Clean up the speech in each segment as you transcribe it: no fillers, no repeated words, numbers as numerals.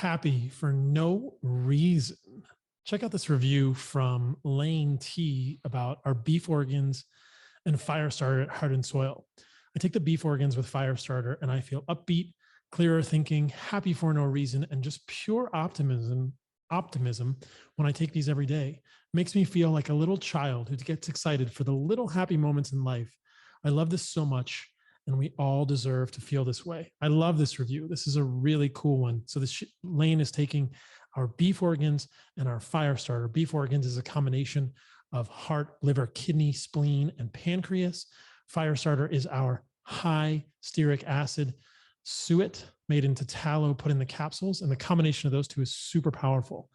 happy for no reason. Check out this review from Lane T about our beef organs and Firestarter at Heart and Soil. I take the beef organs with Firestarter and I feel upbeat, clearer thinking, happy for no reason, and just pure optimism when I take these every day. Makes me feel like a little child who gets excited for the little happy moments in life. I love this so much, and we all deserve to feel this way. I love this review. This is a really cool one. So this Lane is taking our beef organs and our Firestarter. Beef organs is a combination of heart, liver, kidney, spleen, and pancreas. Firestarter is our high stearic acid suet made into tallow, put in the capsules, and the combination of those two is super powerful.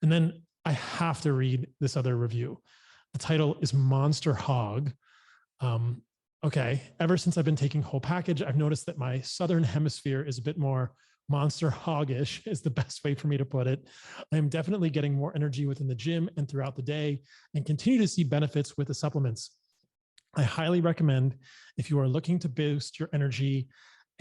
And then I have to read this other review. The title is Monster Hog. Okay, ever since I've been taking whole package, I've noticed that my southern hemisphere is a bit more monster hoggish is the best way for me to put it. I am definitely getting more energy within the gym and throughout the day and continue to see benefits with the supplements. I highly recommend if you are looking to boost your energy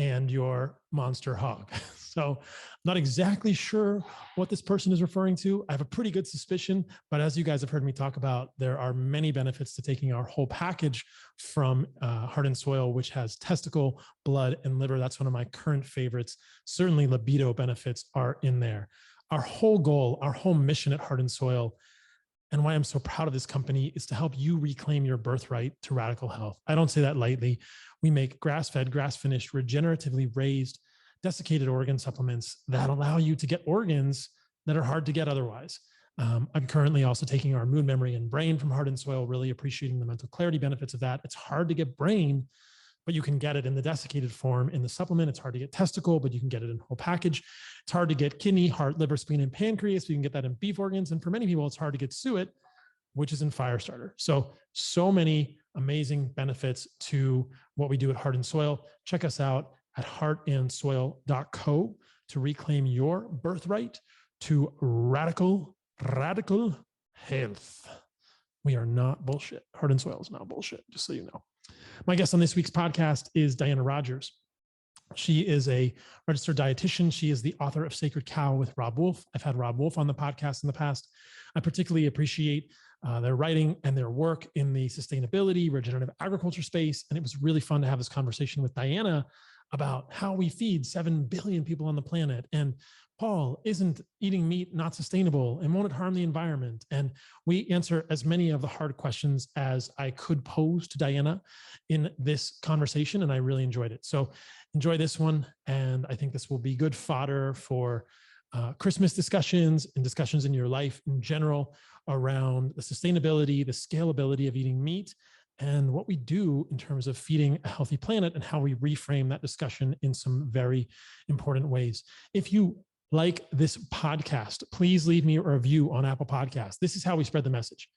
and your monster hog. So I'm not exactly sure what this person is referring to. I have a pretty good suspicion, but as you guys have heard me talk about, there are many benefits to taking our whole package from Heart and Soil, which has testicle, blood, and liver. That's one of my current favorites. Certainly libido benefits are in there. Our whole goal, our whole mission at Heart and Soil, and why I'm so proud of this company, is to help you reclaim your birthright to radical health. I don't say that lightly. We make grass-fed, grass-finished, regeneratively raised, desiccated organ supplements that allow you to get organs that are hard to get otherwise. I'm currently also taking our mood, memory, and brain from Heart and Soil, really appreciating the mental clarity benefits of that. It's hard to get brain, but you can get it in the desiccated form in the supplement. It's hard to get testicle, but you can get it in whole package. It's hard to get kidney, heart, liver, spleen, and pancreas. So you can get that in beef organs. And for many people, it's hard to get suet, which is in Firestarter. So many amazing benefits to what we do at Heart and Soil. Check us out at heartandsoil.co to reclaim your birthright to radical health. We are not bullshit. Heart and Soil is not bullshit, just so you know. My guest on this week's podcast is Diana Rodgers. She is a registered dietitian. She is the author of Sacred Cow with Rob Wolf. I've had Rob Wolf on the podcast in the past. I particularly appreciate their writing and their work in the sustainability, regenerative agriculture space. And it was really fun to have this conversation with Diana about how we feed 7 billion people on the planet. And Paul, isn't eating meat not sustainable? And won't it harm the environment? And we answer as many of the hard questions as I could pose to Diana in this conversation. And I really enjoyed it. So enjoy this one. And I think this will be good fodder for Christmas discussions and discussions in your life in general around the sustainability, the scalability of eating meat, and what we do in terms of feeding a healthy planet and how we reframe that discussion in some very important ways. If you like this podcast, please leave me a review on Apple Podcasts. This is how we spread the message.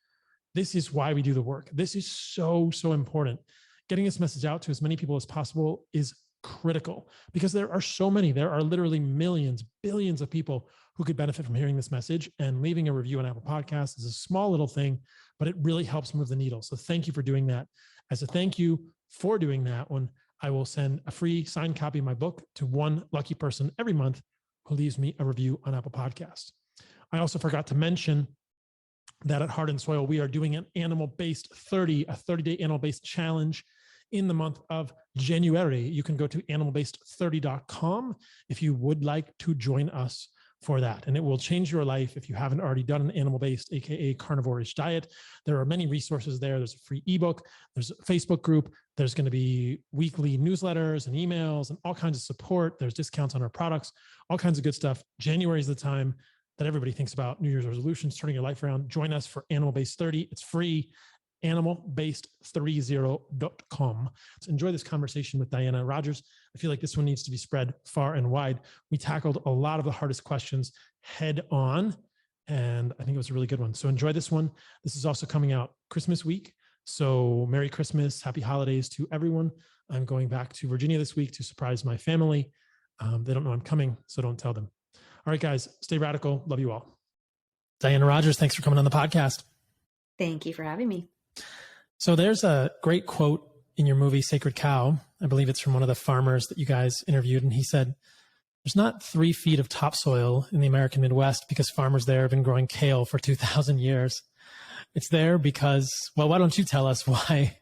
This is why we do the work. This is so important. Getting this message out to as many people as possible is critical because there are so many. There are literally millions, billions of people who could benefit from hearing this message, and leaving a review on Apple Podcasts is a small little thing, but it really helps move the needle. So thank you for doing that. As a thank you for doing that one, I will send a free signed copy of my book to one lucky person every month who leaves me a review on Apple Podcasts. I also forgot to mention that at Heart and Soil, we are doing an animal-based 30, a 30-day animal-based challenge in the month of January. You can go to animalbased30.com if you would like to join us for that. And it will change your life if you haven't already done an animal-based, AKA carnivore-ish diet. There are many resources there. There's a free ebook. There's a Facebook group. There's going to be weekly newsletters and emails and all kinds of support. There's discounts on our products, all kinds of good stuff. January is the time that everybody thinks about New Year's resolutions, turning your life around. Join us for Animal Based 30. It's free. Animalbased30.com. So enjoy this conversation with Diana Rodgers. I feel like this one needs to be spread far and wide. We tackled a lot of the hardest questions head on, and I think it was a really good one. So enjoy this one. This is also coming out Christmas week. So Merry Christmas, Happy Holidays to everyone. I'm going back to Virginia this week to surprise my family. They don't know I'm coming, so don't tell them. All right, guys, stay radical. Love you all. Diana Rodgers, thanks for coming on the podcast. Thank you for having me. So there's a great quote in your movie, Sacred Cow. I believe it's from one of the farmers that you guys interviewed. And he said, There's not 3 feet of topsoil in the American Midwest because farmers there have been growing kale for 2,000 years. It's there because, well, why don't you tell us why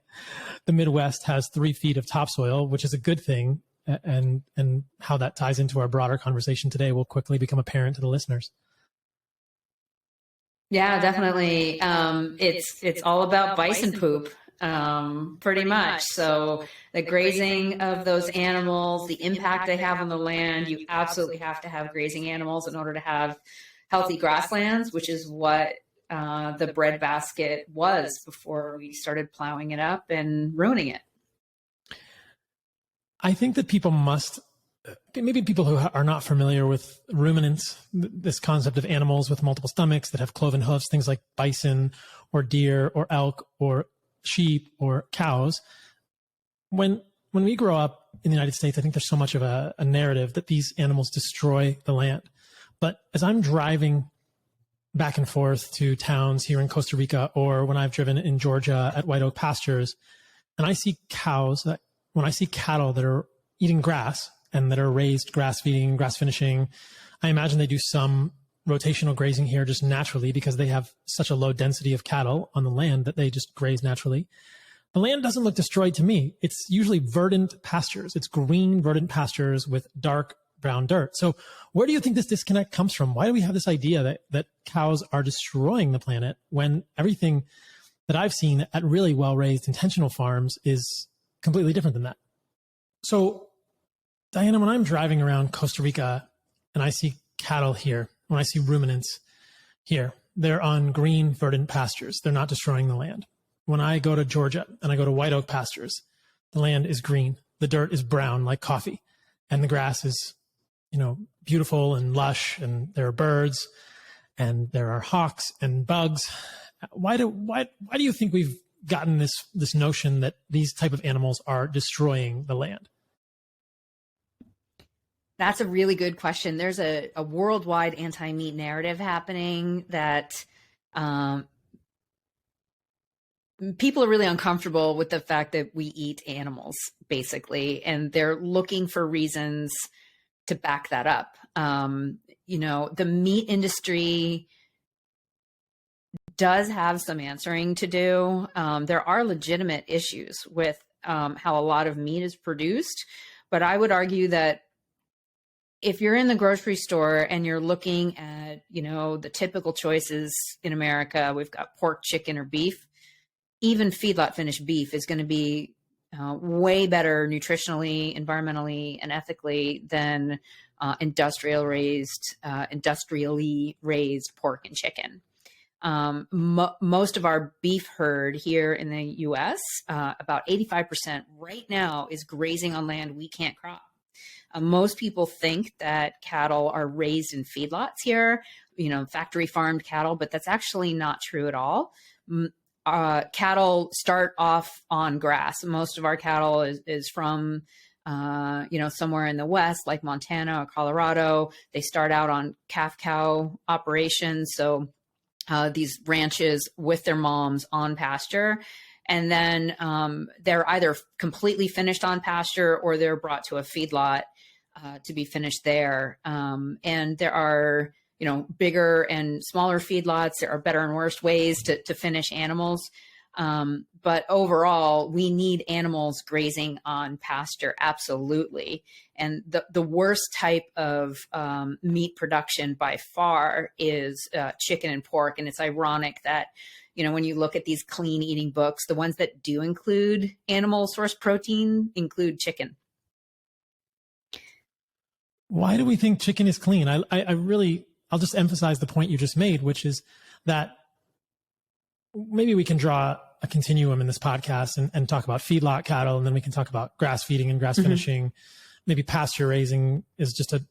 the Midwest has 3 feet of topsoil, which is a good thing, and how that ties into our broader conversation today will quickly become apparent to the listeners. Yeah, definitely. It's all about bison poop, pretty much. So the grazing of those animals, the impact they have on the land, you absolutely have to have grazing animals in order to have healthy grasslands, which is what the breadbasket was before we started plowing it up and ruining it. I think that maybe people who are not familiar with ruminants, this concept of animals with multiple stomachs that have cloven hoofs, things like bison or deer or elk or sheep or cows. When we grow up in the United States, I think there's so much of a narrative that these animals destroy the land. But as I'm driving back and forth to towns here in Costa Rica, or when I've driven in Georgia at White Oak Pastures, and I see when I see cattle that are eating grass and that are raised grass feeding, grass finishing, I imagine they do some rotational grazing here just naturally because they have such a low density of cattle on the land that they just graze naturally. The land doesn't look destroyed to me. It's usually verdant pastures. It's green verdant pastures with dark brown dirt. So where do you think this disconnect comes from? Why do we have this idea that cows are destroying the planet when everything that I've seen at really well-raised intentional farms is completely different than that? So Diana, when I'm driving around Costa Rica and I see cattle here, when I see ruminants here, they're on green verdant pastures. They're not destroying the land. When I go to Georgia and I go to White Oak Pastures, the land is green. The dirt is brown like coffee, and the grass is, beautiful and lush, and there are birds and there are hawks and bugs. Why do you think we've gotten this notion that these type of animals are destroying the land? That's a really good question. There's a worldwide anti-meat narrative happening that people are really uncomfortable with the fact that we eat animals, basically, and they're looking for reasons to back that up. The meat industry does have some answering to do. There are legitimate issues with how a lot of meat is produced, but I would argue that if you're in the grocery store and you're looking at, the typical choices in America, we've got pork, chicken, or beef. Even feedlot finished beef is going to be way better nutritionally, environmentally, and ethically than industrially raised pork and chicken. Most of our beef herd here in the U.S., about 85% right now, is grazing on land we can't crop. Most people think that cattle are raised in feedlots here, factory farmed cattle, but that's actually not true at all. Cattle start off on grass. Most of our cattle is from, somewhere in the West, like Montana or Colorado. They start out on calf cow operations. So these ranches with their moms on pasture. And then they're either completely finished on pasture or they're brought to a feedlot to be finished there. And there are, bigger and smaller feedlots. There are better and worse ways to finish animals. But overall, we need animals grazing on pasture, absolutely. And the worst type of meat production by far is chicken and pork. And it's ironic that, when you look at these clean eating books, the ones that do include animal source protein include chicken. Why do we think chicken is clean? I'll just emphasize the point you just made, which is that maybe we can draw a continuum in this podcast and talk about feedlot cattle, and then we can talk about grass feeding and grass finishing. Maybe pasture raising is just a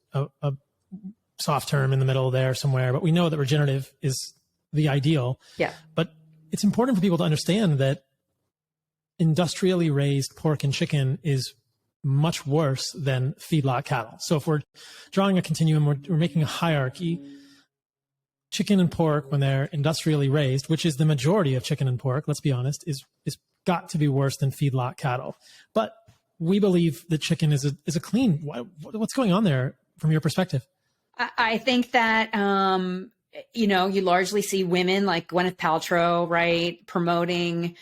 soft term in the middle there somewhere, but we know that regenerative is the ideal. Yeah. But it's important for people to understand that industrially raised pork and chicken is much worse than feedlot cattle. So if we're drawing a continuum, we're making a hierarchy. Chicken and pork, when they're industrially raised, which is the majority of chicken and pork, let's be honest, is got to be worse than feedlot cattle. But we believe that chicken is a clean. What's going on there? from your perspective? I think that, you largely see women like Gwyneth Paltrow, right, promoting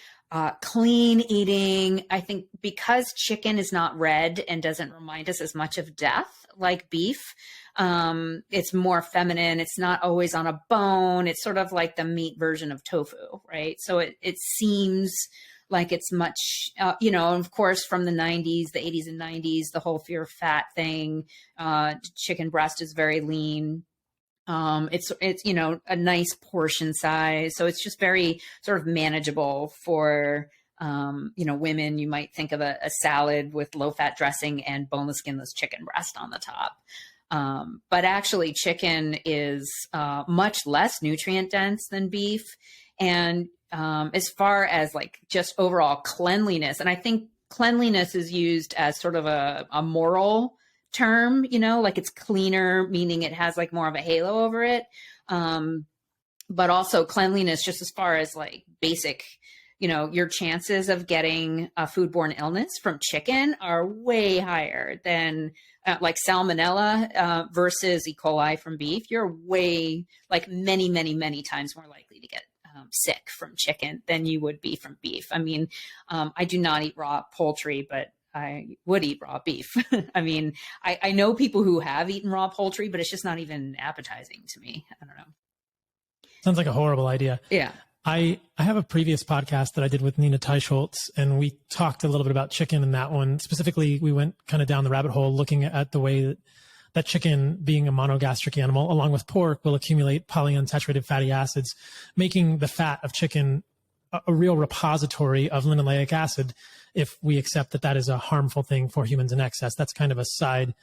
clean eating. I think because chicken is not red and doesn't remind us as much of death like beef, it's more feminine. It's not always on a bone. It's sort of like the meat version of tofu, right? So it seems like it's much, of course, from the 90s, the 80s and 90s, the whole fear of fat thing. Chicken breast is very lean. It's a nice portion size, so it's just very sort of manageable for women. You might think of a salad with low fat dressing and boneless, skinless chicken breast on the top. But actually, chicken is much less nutrient dense than beef, and as far as like just overall cleanliness, and I think cleanliness is used as sort of a moral term, like it's cleaner, meaning it has like more of a halo over it. But also cleanliness, just as far as like basic, your chances of getting a foodborne illness from chicken are way higher than like salmonella versus E. coli from beef. You're way like many, many, many times more likely to get sick from chicken than you would be from beef. I mean, I do not eat raw poultry, but I would eat raw beef. I mean, I know people who have eaten raw poultry, but it's just not even appetizing to me. I don't know. Sounds like a horrible idea. Yeah. I have a previous podcast that I did with Nina Teicholz, and we talked a little bit about chicken in that one. Specifically, we went kind of down the rabbit hole looking at the way that chicken, being a monogastric animal, along with pork, will accumulate polyunsaturated fatty acids, making the fat of chicken a real repository of linoleic acid if we accept that that is a harmful thing for humans in excess. That's kind of a side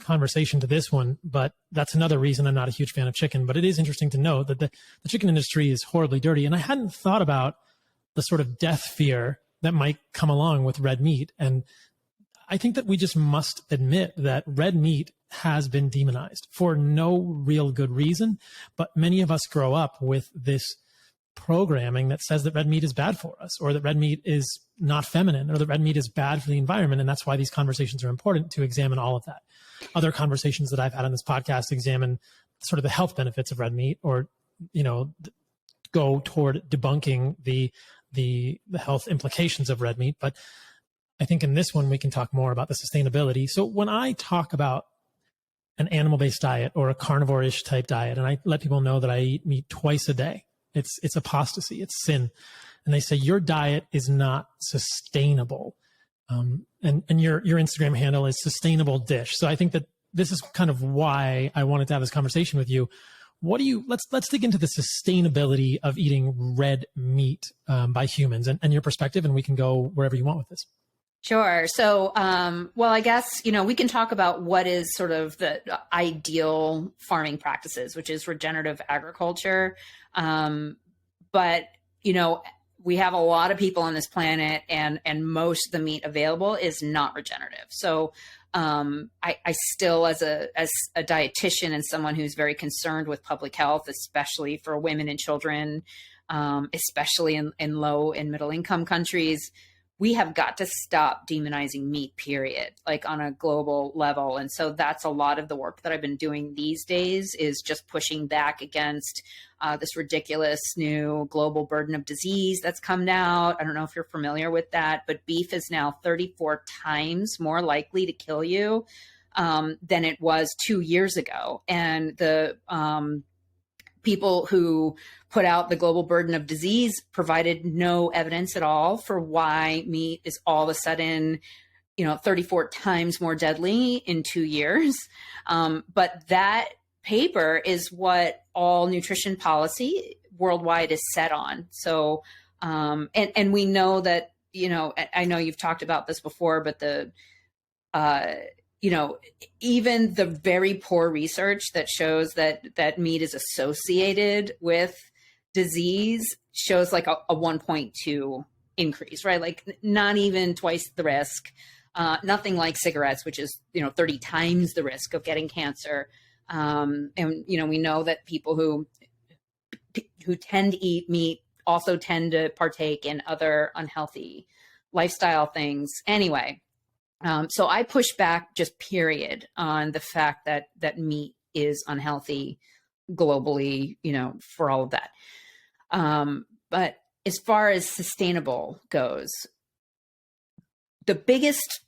conversation to this one, but that's another reason I'm not a huge fan of chicken. But it is interesting to note that the chicken industry is horribly dirty. And I hadn't thought about the sort of death fear that might come along with red meat. And I think that we just must admit that red meat has been demonized for no real good reason. But many of us grow up with this programming that says that red meat is bad for us, or that red meat is not feminine, or that red meat is bad for the environment. And that's why these conversations are important, to examine all of that. Other conversations that I've had on this podcast examine sort of the health benefits of red meat, or, go toward debunking the health implications of red meat. But I think in this one, we can talk more about the sustainability. So when I talk about an animal-based diet or a carnivore-ish type diet, and I let people know that I eat meat twice a day, it's apostasy, it's sin. And they say, your diet is not sustainable. And your Instagram handle is sustainable dish. So I think that this is kind of why I wanted to have this conversation with you. Let's dig into the sustainability of eating red meat by humans and your perspective, and we can go wherever you want with this. Sure. So, I guess, we can talk about what is sort of the ideal farming practices, which is regenerative agriculture. But, we have a lot of people on this planet, and most of the meat available is not regenerative. So, I still, as a dietitian and someone who's very concerned with public health, especially for women and children, especially in low and middle income countries, we have got to stop demonizing meat, period, like on a global level. And so that's a lot of the work that I've been doing these days, is just pushing back against this ridiculous new global burden of disease that's come out. I don't know if you're familiar with that, but beef is now 34 times more likely to kill you than it was 2 years ago. And the people who put out the global burden of disease provided no evidence at all for why meat is all of a sudden, 34 times more deadly in 2 years. But that paper is what all nutrition policy worldwide is set on. So, and we know that, I know you've talked about this before, but even the very poor research that shows that meat is associated with disease shows like a 1.2 increase, right? Like not even twice the risk, nothing like cigarettes, which is, 30 times the risk of getting cancer. And, we know that people who tend to eat meat also tend to partake in other unhealthy lifestyle things. Anyway, So I push back just period on the fact that meat is unhealthy globally, for all of that. But as far as sustainable goes, the biggest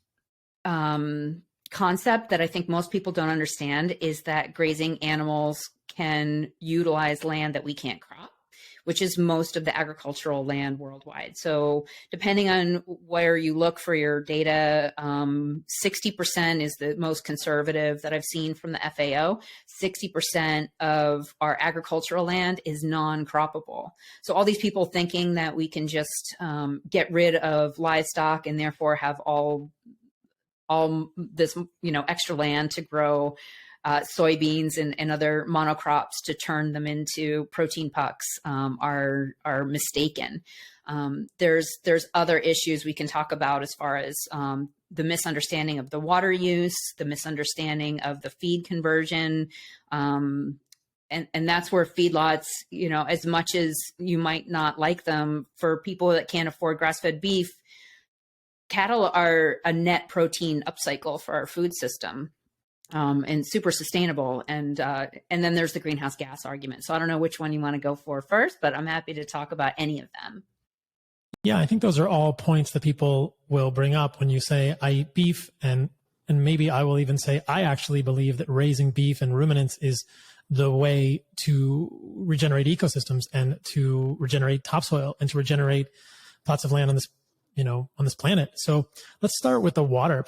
concept that I think most people don't understand is that grazing animals can utilize land that we can't crop, which is most of the agricultural land worldwide. So depending on where you look for your data, 60% is the most conservative that I've seen from the FAO. 60% of our agricultural land is non-croppable. So all these people thinking that we can just get rid of livestock and therefore have all this, extra land to grow soybeans and other monocrops to turn them into protein pucks are mistaken. There's other issues we can talk about as far as the misunderstanding of the water use, the misunderstanding of the feed conversion. And that's where feedlots, as much as you might not like them, for people that can't afford grass-fed beef, cattle are a net protein upcycle for our food system. And super sustainable. And then there's the greenhouse gas argument. So I don't know which one you want to go for first, but I'm happy to talk about any of them. Yeah, I think those are all points that people will bring up when you say, I eat beef. And maybe I will even say, I actually believe that raising beef and ruminants is the way to regenerate ecosystems and to regenerate topsoil and to regenerate plots of land on this, on this planet. So let's start with the water.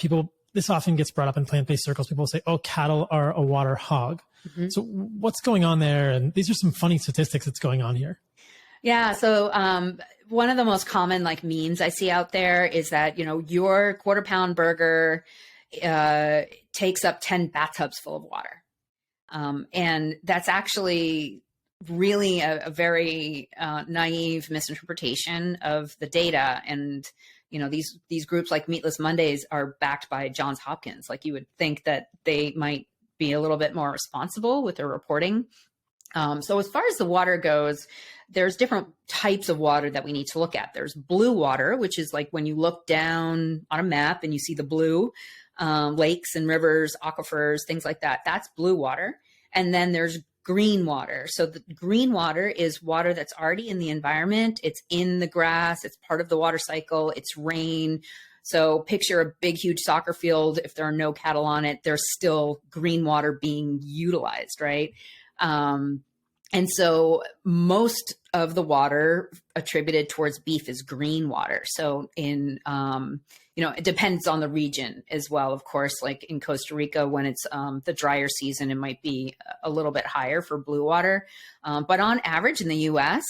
This often gets brought up in plant-based circles. People say, oh, cattle are a water hog. Mm-hmm. So what's going on there? And these are some funny statistics that's going on here. Yeah. So one of the most common memes I see out there is that, your quarter-pound burger takes up 10 bathtubs full of water. And that's actually really a very naive misinterpretation of the data. And these groups like Meatless Mondays are backed by Johns Hopkins. You would think that they might be a little bit more responsible with their reporting. So as far as the water goes, there's different types of water that we need to look at. There's blue water, which is when you look down on a map and you see the blue lakes and rivers, aquifers, things like that. That's blue water. And then there's green water. So the green water is water that's already in the environment. It's in the grass. It's part of the water cycle. It's rain. So picture a big, huge soccer field. If there are no cattle on it, there's still green water being utilized, right? And so most of the water attributed towards beef is green water. So it depends on the region as well. Of course, in Costa Rica, when it's the drier season, it might be a little bit higher for blue water. But on average in the US,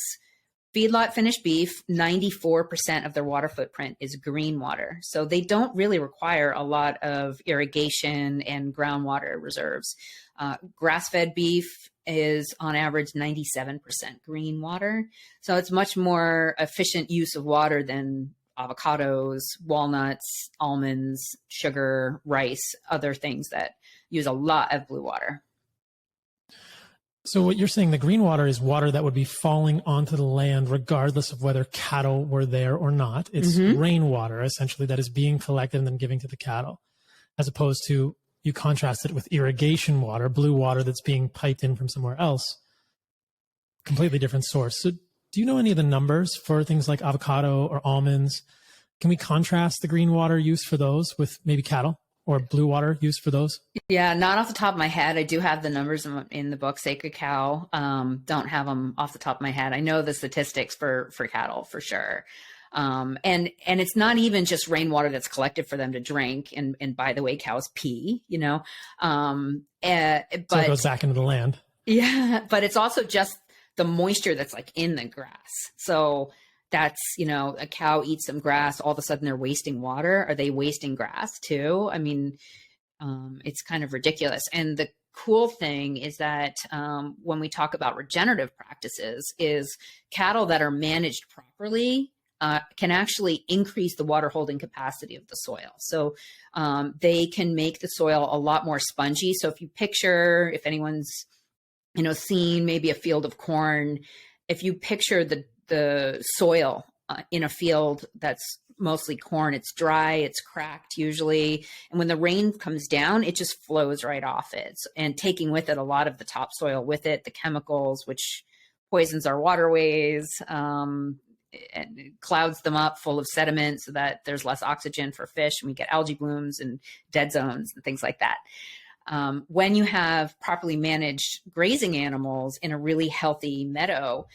feedlot finished beef, 94% of their water footprint is green water. So they don't really require a lot of irrigation and groundwater reserves. Grass-fed beef is on average 97% green water. So it's much more efficient use of water than avocados, walnuts, almonds, sugar, rice, other things that use a lot of blue water. So what you're saying, the green water is water that would be falling onto the land regardless of whether cattle were there or not. It's rainwater, essentially, that is being collected and then given to the cattle, as opposed to, you contrast it with irrigation water, blue water that's being piped in from somewhere else. Completely different source. So do you know any of the numbers for things like avocado or almonds? Can we contrast the green water use for those with maybe cattle or blue water use for those? Yeah, not off the top of my head. I do have the numbers in the book, Sacred Cow. Don't have them off the top of my head. I know the statistics for cattle for sure. And it's not even just rainwater that's collected for them to drink. And by the way, cows pee, but so it goes back into the land. Yeah, but it's also just the moisture that's in the grass. So that's, a cow eats some grass, all of a sudden they're wasting water. Are they wasting grass too? I mean, it's kind of ridiculous. And the cool thing is that when we talk about regenerative practices, is cattle that are managed properly can actually increase the water holding capacity of the soil. So they can make the soil a lot more spongy. So if you picture, if anyone's, seen maybe a field of corn, if you picture the soil in a field that's mostly corn. It's dry, it's cracked usually. And when the rain comes down, it just flows right off it. And taking with it a lot of the topsoil with it, the chemicals, which poisons our waterways, and it clouds them up full of sediment so that there's less oxygen for fish, and we get algae blooms and dead zones and things like that. When you have properly managed grazing animals in a really healthy meadow,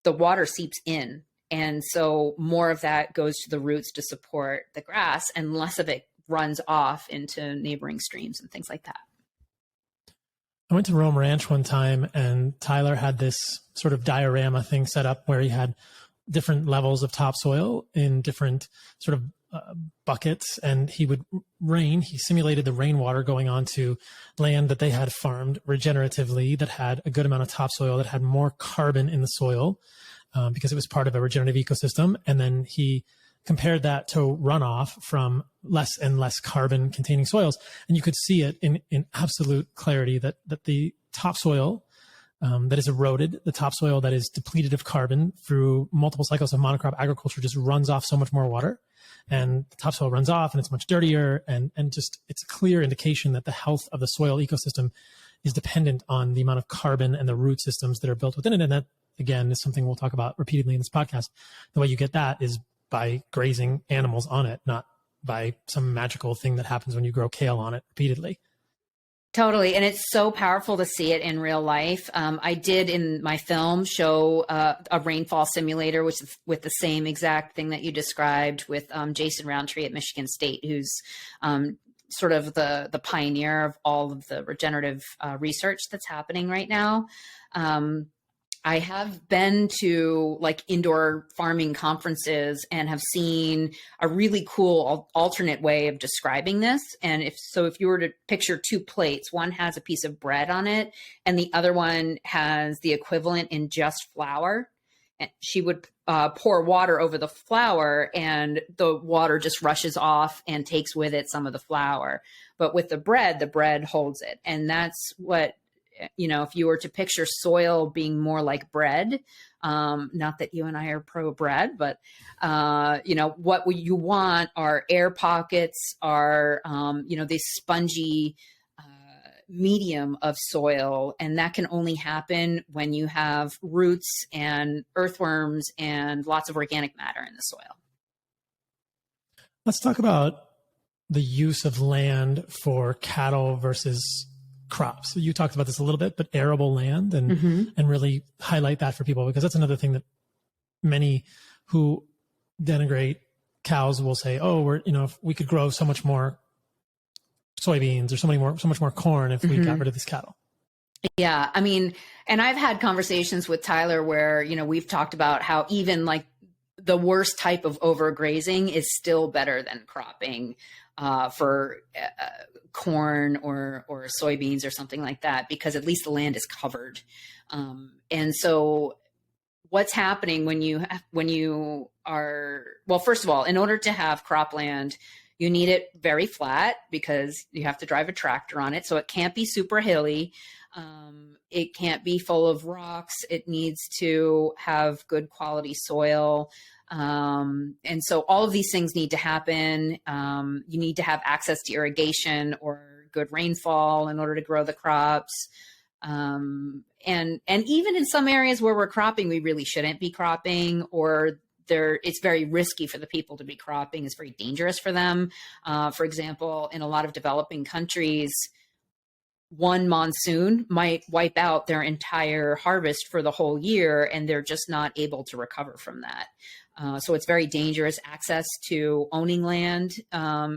the water seeps in. And so more of that goes to the roots to support the grass, and less of it runs off into neighboring streams and things like that. I went to Rome Ranch one time, and Tyler had this sort of diorama thing set up where he had different levels of topsoil in different sort of buckets, and he simulated the rainwater going onto land that they had farmed regeneratively, that had a good amount of topsoil, that had more carbon in the soil, because it was part of a regenerative ecosystem. And then he compared that to runoff from less and less carbon containing soils. And you could see it in absolute clarity that the topsoil that is eroded, the topsoil that is depleted of carbon through multiple cycles of monocrop agriculture, just runs off so much more water, and the topsoil runs off and it's much dirtier. And just, it's a clear indication that the health of the soil ecosystem is dependent on the amount of carbon and the root systems that are built within it. And that, again, is something we'll talk about repeatedly in this podcast. The way you get that is by grazing animals on it, not by some magical thing that happens when you grow kale on it repeatedly. Totally. And it's so powerful to see it in real life. I did in my film show a rainfall simulator, which is with the same exact thing that you described, with Jason Roundtree at Michigan State, who's sort of the pioneer of all of the regenerative research that's happening right now. I have been to like indoor farming conferences and have seen a really cool alternate way of describing this. And if you were to picture two plates, one has a piece of bread on it and the other one has the equivalent in just flour. And she would pour water over the flour, and the water just rushes off and takes with it some of the flour. But with the bread holds it. And that's what, if you were to picture soil being more like bread, not that you and I are pro bread, but, what you want are air pockets, are, this spongy medium of soil. And that can only happen when you have roots and earthworms and lots of organic matter in the soil. Let's talk about the use of land for cattle versus crops. You talked about this a little bit, but arable land, and really highlight that for people, because that's another thing that many who denigrate cows will say, oh, if we could grow so much more soybeans or so much more corn if we got rid of these cattle. Yeah. I mean, and I've had conversations with Tyler where, we've talked about how even like the worst type of overgrazing is still better than cropping for corn or soybeans or something like that, because at least the land is covered. And so what's happening when you are, well, first of all, in order to have cropland, you need it very flat because you have to drive a tractor on it. So it can't be super hilly. It can't be full of rocks. It needs to have good quality soil. And so all of these things need to happen. You need to have access to irrigation or good rainfall in order to grow the crops. And even in some areas where we're cropping, we really shouldn't be cropping, or it's very risky for the people to be cropping. It's very dangerous for them. For example, in a lot of developing countries, one monsoon might wipe out their entire harvest for the whole year, and they're just not able to recover from that. So it's very dangerous. Access to owning land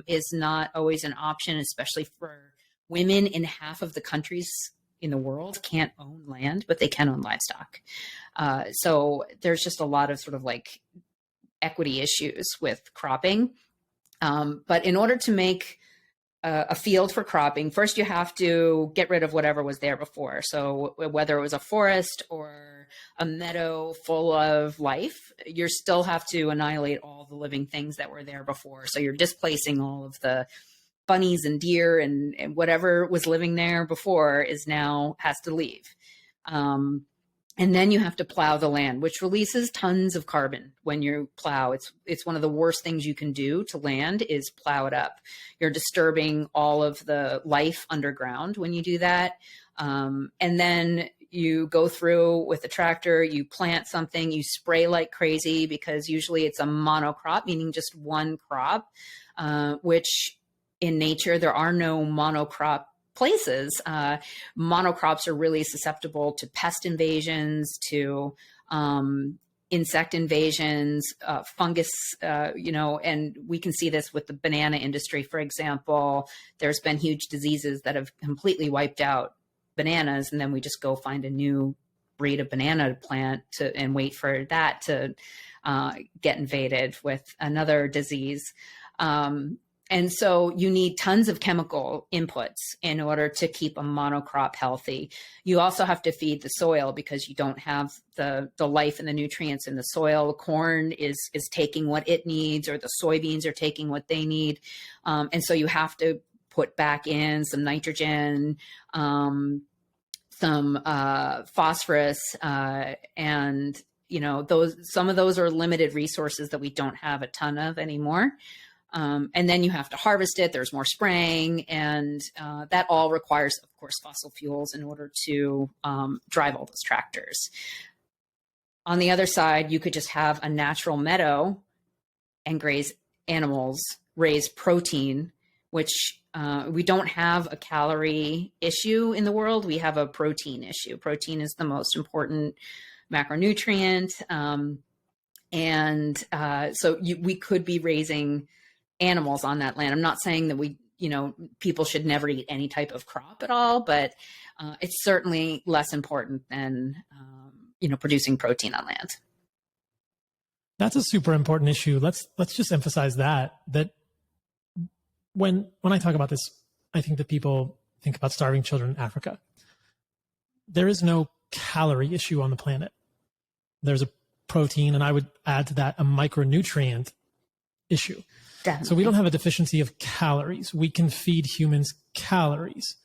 is not always an option, especially for women in half of the countries in the world can't own land, but they can own livestock. So there's just a lot of sort of like equity issues with cropping. But in order to make a field for cropping, first you have to get rid of whatever was there before. So whether it was a forest or a meadow full of life, you still have to annihilate all the living things that were there before. So you're displacing all of the bunnies and deer and whatever was living there before has to leave. And then you have to plow the land, which releases tons of carbon when you plow. It's one of the worst things you can do to land is plow it up. You're disturbing all of the life underground when you do that. And then you go through with a tractor, you plant something, you spray like crazy because usually it's a monocrop, meaning just one crop, which in nature, there are no monocrop places. Monocrops are really susceptible to pest invasions, to insect invasions, fungus, and we can see this with the banana industry, for example. There's been huge diseases that have completely wiped out bananas, and then we just go find a new breed of banana to plant and wait for that to get invaded with another disease. And so you need tons of chemical inputs in order to keep a monocrop healthy. You also have to feed the soil because you don't have the life and the nutrients in the soil. The corn is taking what it needs, or the soybeans are taking what they need. And so you have to put back in some nitrogen, some phosphorus, and some of those are limited resources that we don't have a ton of anymore. And then you have to harvest it. There's more spraying, and that all requires, of course, fossil fuels in order to drive all those tractors. On the other side, you could just have a natural meadow and graze animals, raise protein, which we don't have a calorie issue in the world. We have a protein issue. Protein is the most important macronutrient. So we could be raising animals on that land. I'm not saying that people should never eat any type of crop at all, but it's certainly less important than, producing protein on land. That's a super important issue. Let's just emphasize that when I talk about this, I think that people think about starving children in Africa. There is no calorie issue on the planet. There's a protein, and I would add to that a micronutrient issue. Definitely. So we don't have a deficiency of calories. We can feed humans calories,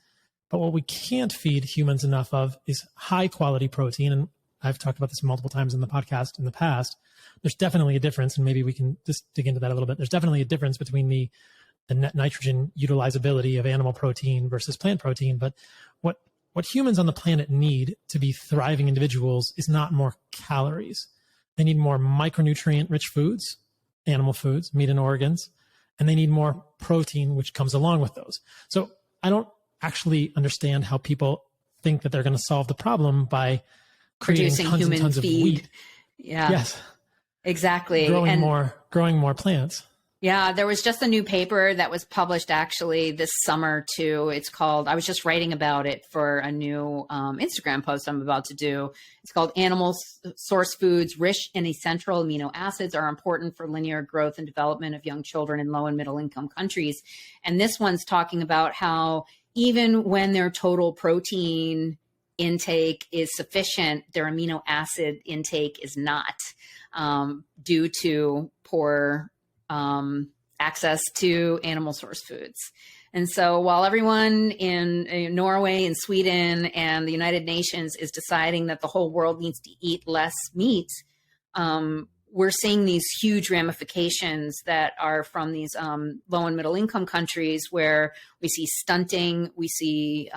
but what we can't feed humans enough of is high quality protein. And I've talked about this multiple times in the podcast in the past. There's definitely a difference, and maybe we can just dig into that a little bit. There's definitely a difference between the net nitrogen utilizability of animal protein versus plant protein. But what humans on the planet need to be thriving individuals is not more calories. They need more micronutrient rich foods, animal foods, meat and organs, and they need more protein, which comes along with those. So I don't actually understand how people think that they're going to solve the problem by creating tons and tons of wheat. Yeah. Yes. Exactly. Growing more plants. Yeah, there was just a new paper that was published actually this summer too. It's called, I was just writing about it for a new Instagram post I'm about to do. It's called Animal Source Foods Rich in Essential Amino Acids Are Important for Linear Growth and Development of Young Children in Low and Middle Income Countries. And this one's talking about how even when their total protein intake is sufficient, their amino acid intake is not, due to poor access to animal source foods. And so while everyone in Norway and Sweden and the United Nations is deciding that the whole world needs to eat less meat, we're seeing these huge ramifications that are from these low and middle income countries where we see stunting, we see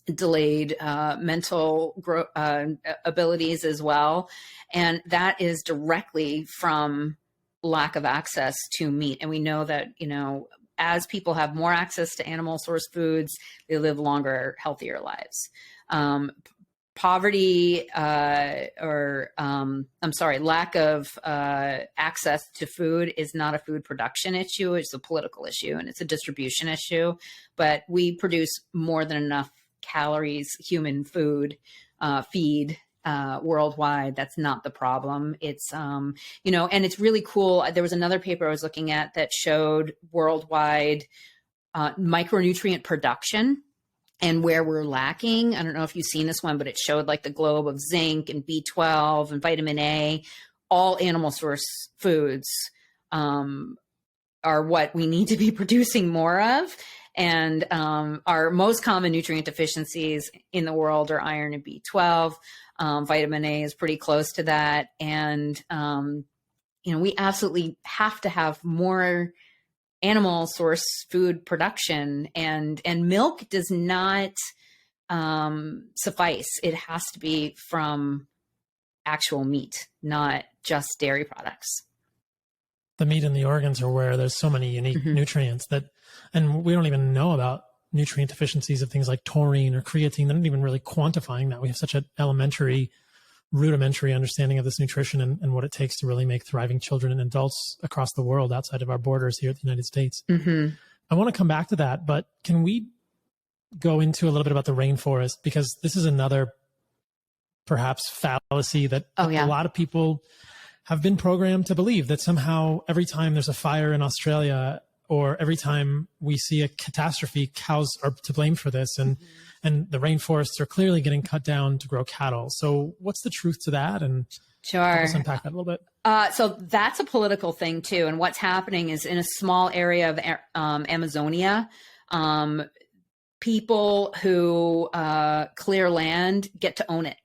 delayed mental abilities as well. And that is directly from lack of access to meat. And we know that, as people have more access to animal source foods, they live longer, healthier lives. Poverty lack of access to food is not a food production issue. It's a political issue and it's a distribution issue. But we produce more than enough calories, human food, feed worldwide. That's not the problem. It's, and it's really cool. There was another paper I was looking at that showed worldwide micronutrient production and where we're lacking. I don't know if you've seen this one, but it showed like the globe of zinc and B12 and vitamin A. All animal source foods are what we need to be producing more of. And our most common nutrient deficiencies in the world are iron and B12. Vitamin A is pretty close to that. And, we absolutely have to have more animal source food production, and milk does not suffice. It has to be from actual meat, not just dairy products. The meat and the organs are where there's so many unique nutrients and we don't even know about nutrient deficiencies of things like taurine or creatine. They're not even really quantifying that. We have such an rudimentary understanding of this nutrition and what it takes to really make thriving children and adults across the world outside of our borders here at the United States. I want to come back to that, but can we go into a little bit about the rainforest? Because this is another perhaps fallacy that a lot of people have been programmed to believe, that somehow every time there's a fire in Australia or every time we see a catastrophe, cows are to blame for this. And the rainforests are clearly getting cut down to grow cattle. So what's the truth to that? And let's unpack that a little bit. So that's a political thing too. And what's happening is in a small area of Amazonia, people who clear land get to own it.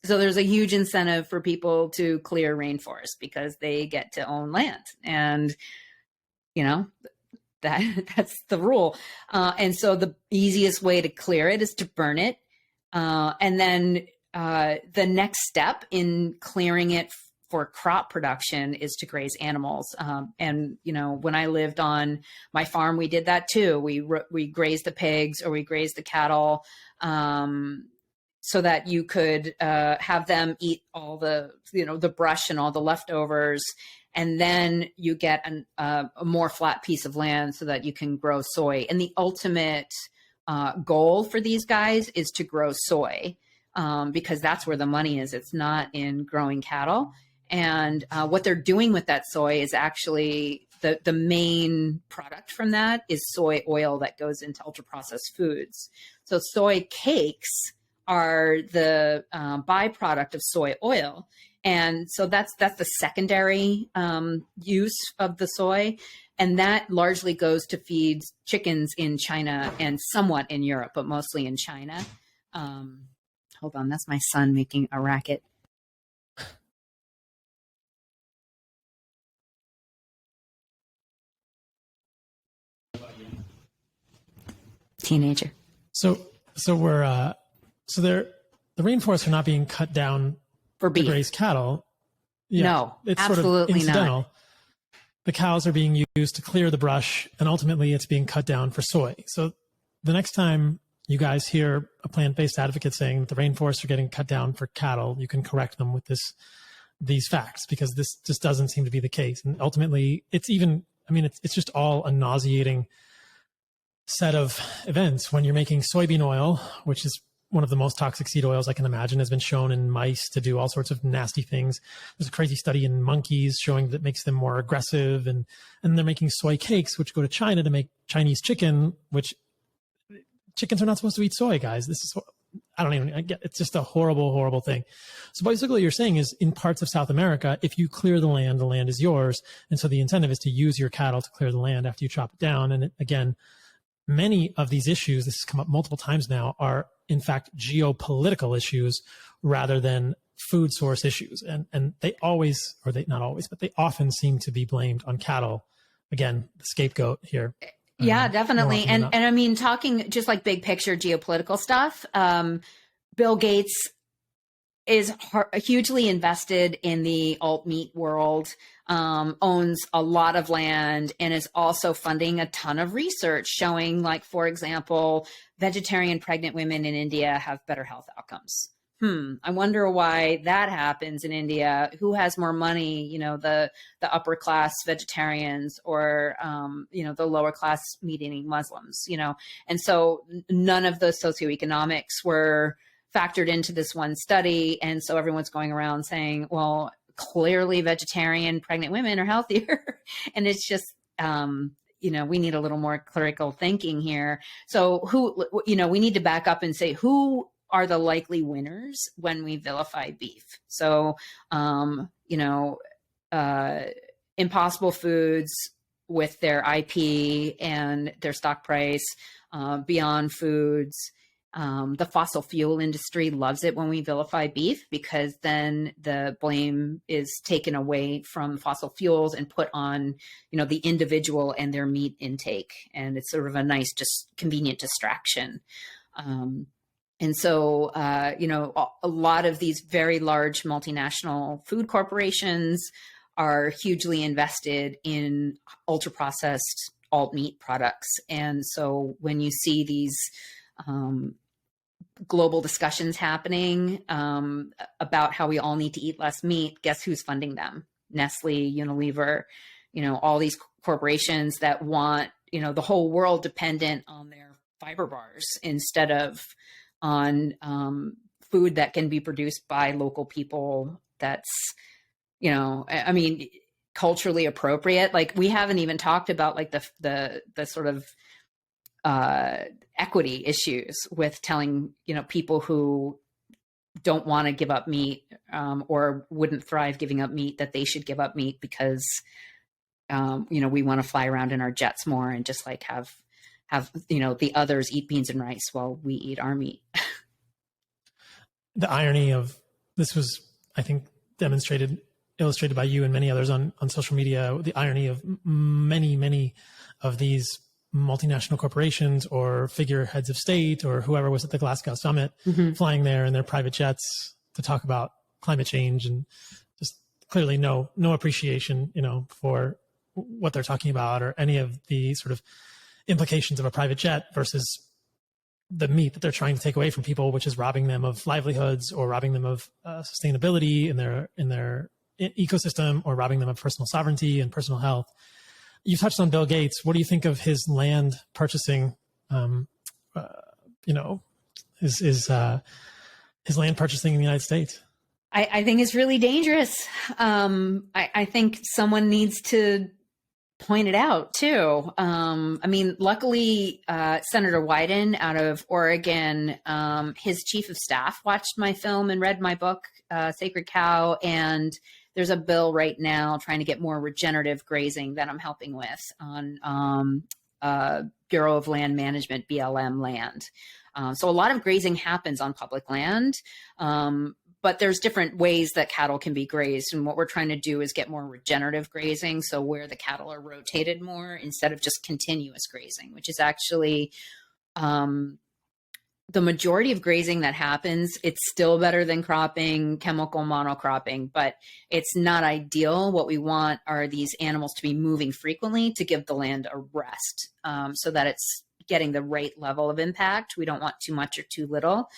So there's a huge incentive for people to clear rainforest because they get to own land. And, that's the rule. And so the easiest way to clear it is to burn it. And then the next step in clearing it for crop production is to graze animals. And, when I lived on my farm, we did that too. We grazed the pigs or we grazed the cattle so that you could have them eat all the brush and all the leftovers. And then you get a more flat piece of land so that you can grow soy. And the ultimate goal for these guys is to grow soy because that's where the money is. It's not in growing cattle. And what they're doing with that soy is actually the main product from that is soy oil that goes into ultra processed foods. So soy cakes are the byproduct of soy oil. And so that's the secondary use of the soy. And that largely goes to feed chickens in China and somewhat in Europe, but mostly in China. Hold on, that's my son making a racket. Teenager. So the rainforests are not being cut down for beef. To graze cattle. Yeah, no, it's absolutely sort of incidental. not. The cows are being used to clear the brush, and ultimately it's being cut down for soy. So the next time you guys hear a plant-based advocate saying that the rainforests are getting cut down for cattle, you can correct them with these facts, because this just doesn't seem to be the case. And ultimately, it's just all a nauseating set of events when you're making soybean oil, which is one of the most toxic seed oils I can imagine, has been shown in mice to do all sorts of nasty things. There's a crazy study in monkeys showing that makes them more aggressive, and they're making soy cakes, which go to China to make Chinese chicken, which chickens are not supposed to eat soy, guys. It's just a horrible, horrible thing. So basically what you're saying is, in parts of South America, if you clear the land is yours. And so the incentive is to use your cattle to clear the land after you chop it down. And again, many of these issues, this has come up multiple times now, are in fact geopolitical issues rather than food source issues. And they often seem to be blamed on cattle. Again, the scapegoat here. Yeah, definitely. And I mean, talking just like big picture geopolitical stuff, Bill Gates is hugely invested in the alt meat world, owns a lot of land, and is also funding a ton of research showing, like, for example, vegetarian pregnant women in India have better health outcomes. I wonder why that happens in India. Who has more money, the upper class vegetarians or, the lower class meat eating Muslims, and so none of those socioeconomics were factored into this one study. And so everyone's going around saying, well, clearly vegetarian pregnant women are healthier. And it's just, we need a little more critical thinking here. So we need to back up and say, who are the likely winners when we vilify beef? So, Impossible Foods, with their IP and their stock price, Beyond Foods. The fossil fuel industry loves it when we vilify beef, because then the blame is taken away from fossil fuels and put on, the individual and their meat intake. And it's sort of a nice, just convenient distraction. And so, a lot of these very large multinational food corporations are hugely invested in ultra processed alt meat products. And so when you see these global discussions happening about how we all need to eat less meat, guess who's funding them? Nestle, Unilever, all these corporations that want, the whole world dependent on their fiber bars instead of on food that can be produced by local people. That's, culturally appropriate. Like, we haven't even talked about like the sort of equity issues with telling, people who don't want to give up meat or wouldn't thrive giving up meat, that they should give up meat because, we want to fly around in our jets more and just like have, the others eat beans and rice while we eat our meat. The irony of this was, I think, illustrated by you and many others on social media, the irony of many of these multinational corporations or figureheads of state or whoever was at the Glasgow summit, flying there in their private jets to talk about climate change, and just clearly no appreciation, for what they're talking about or any of the sort of implications of a private jet versus the meat that they're trying to take away from people, which is robbing them of livelihoods or robbing them of sustainability in their ecosystem, or robbing them of personal sovereignty and personal health. You touched on Bill Gates. What do you think of his land purchasing? His land purchasing in the United States. I think it's really dangerous. I think someone needs to point it out too. Luckily, Senator Wyden out of Oregon, his chief of staff watched my film and read my book, Sacred Cow, and there's a bill right now trying to get more regenerative grazing that I'm helping with on Bureau of Land Management, BLM land. So a lot of grazing happens on public land, but there's different ways that cattle can be grazed. And what we're trying to do is get more regenerative grazing. So where the cattle are rotated more instead of just continuous grazing, which is actually the majority of grazing that happens. It's still better than cropping, chemical monocropping, but it's not ideal. What we want are these animals to be moving frequently to give the land a rest, so that it's getting the right level of impact. We don't want too much or too little.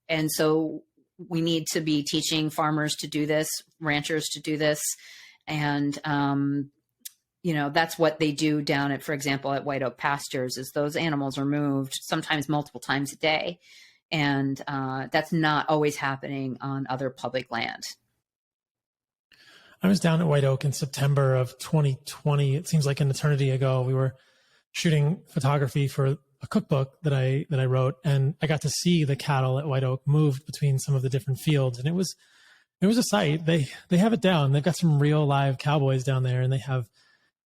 And so we need to be teaching farmers to do this, ranchers to do this. And, that's what they do down at, for example, at White Oak Pastures, is those animals are moved sometimes multiple times a day. And that's not always happening on other public land. I was down at White Oak in September of 2020. It seems like an eternity ago. We were shooting photography for a cookbook that I wrote, and I got to see the cattle at White Oak moved between some of the different fields, and it was a sight. They have it down. They've got some real live cowboys down there, and they have,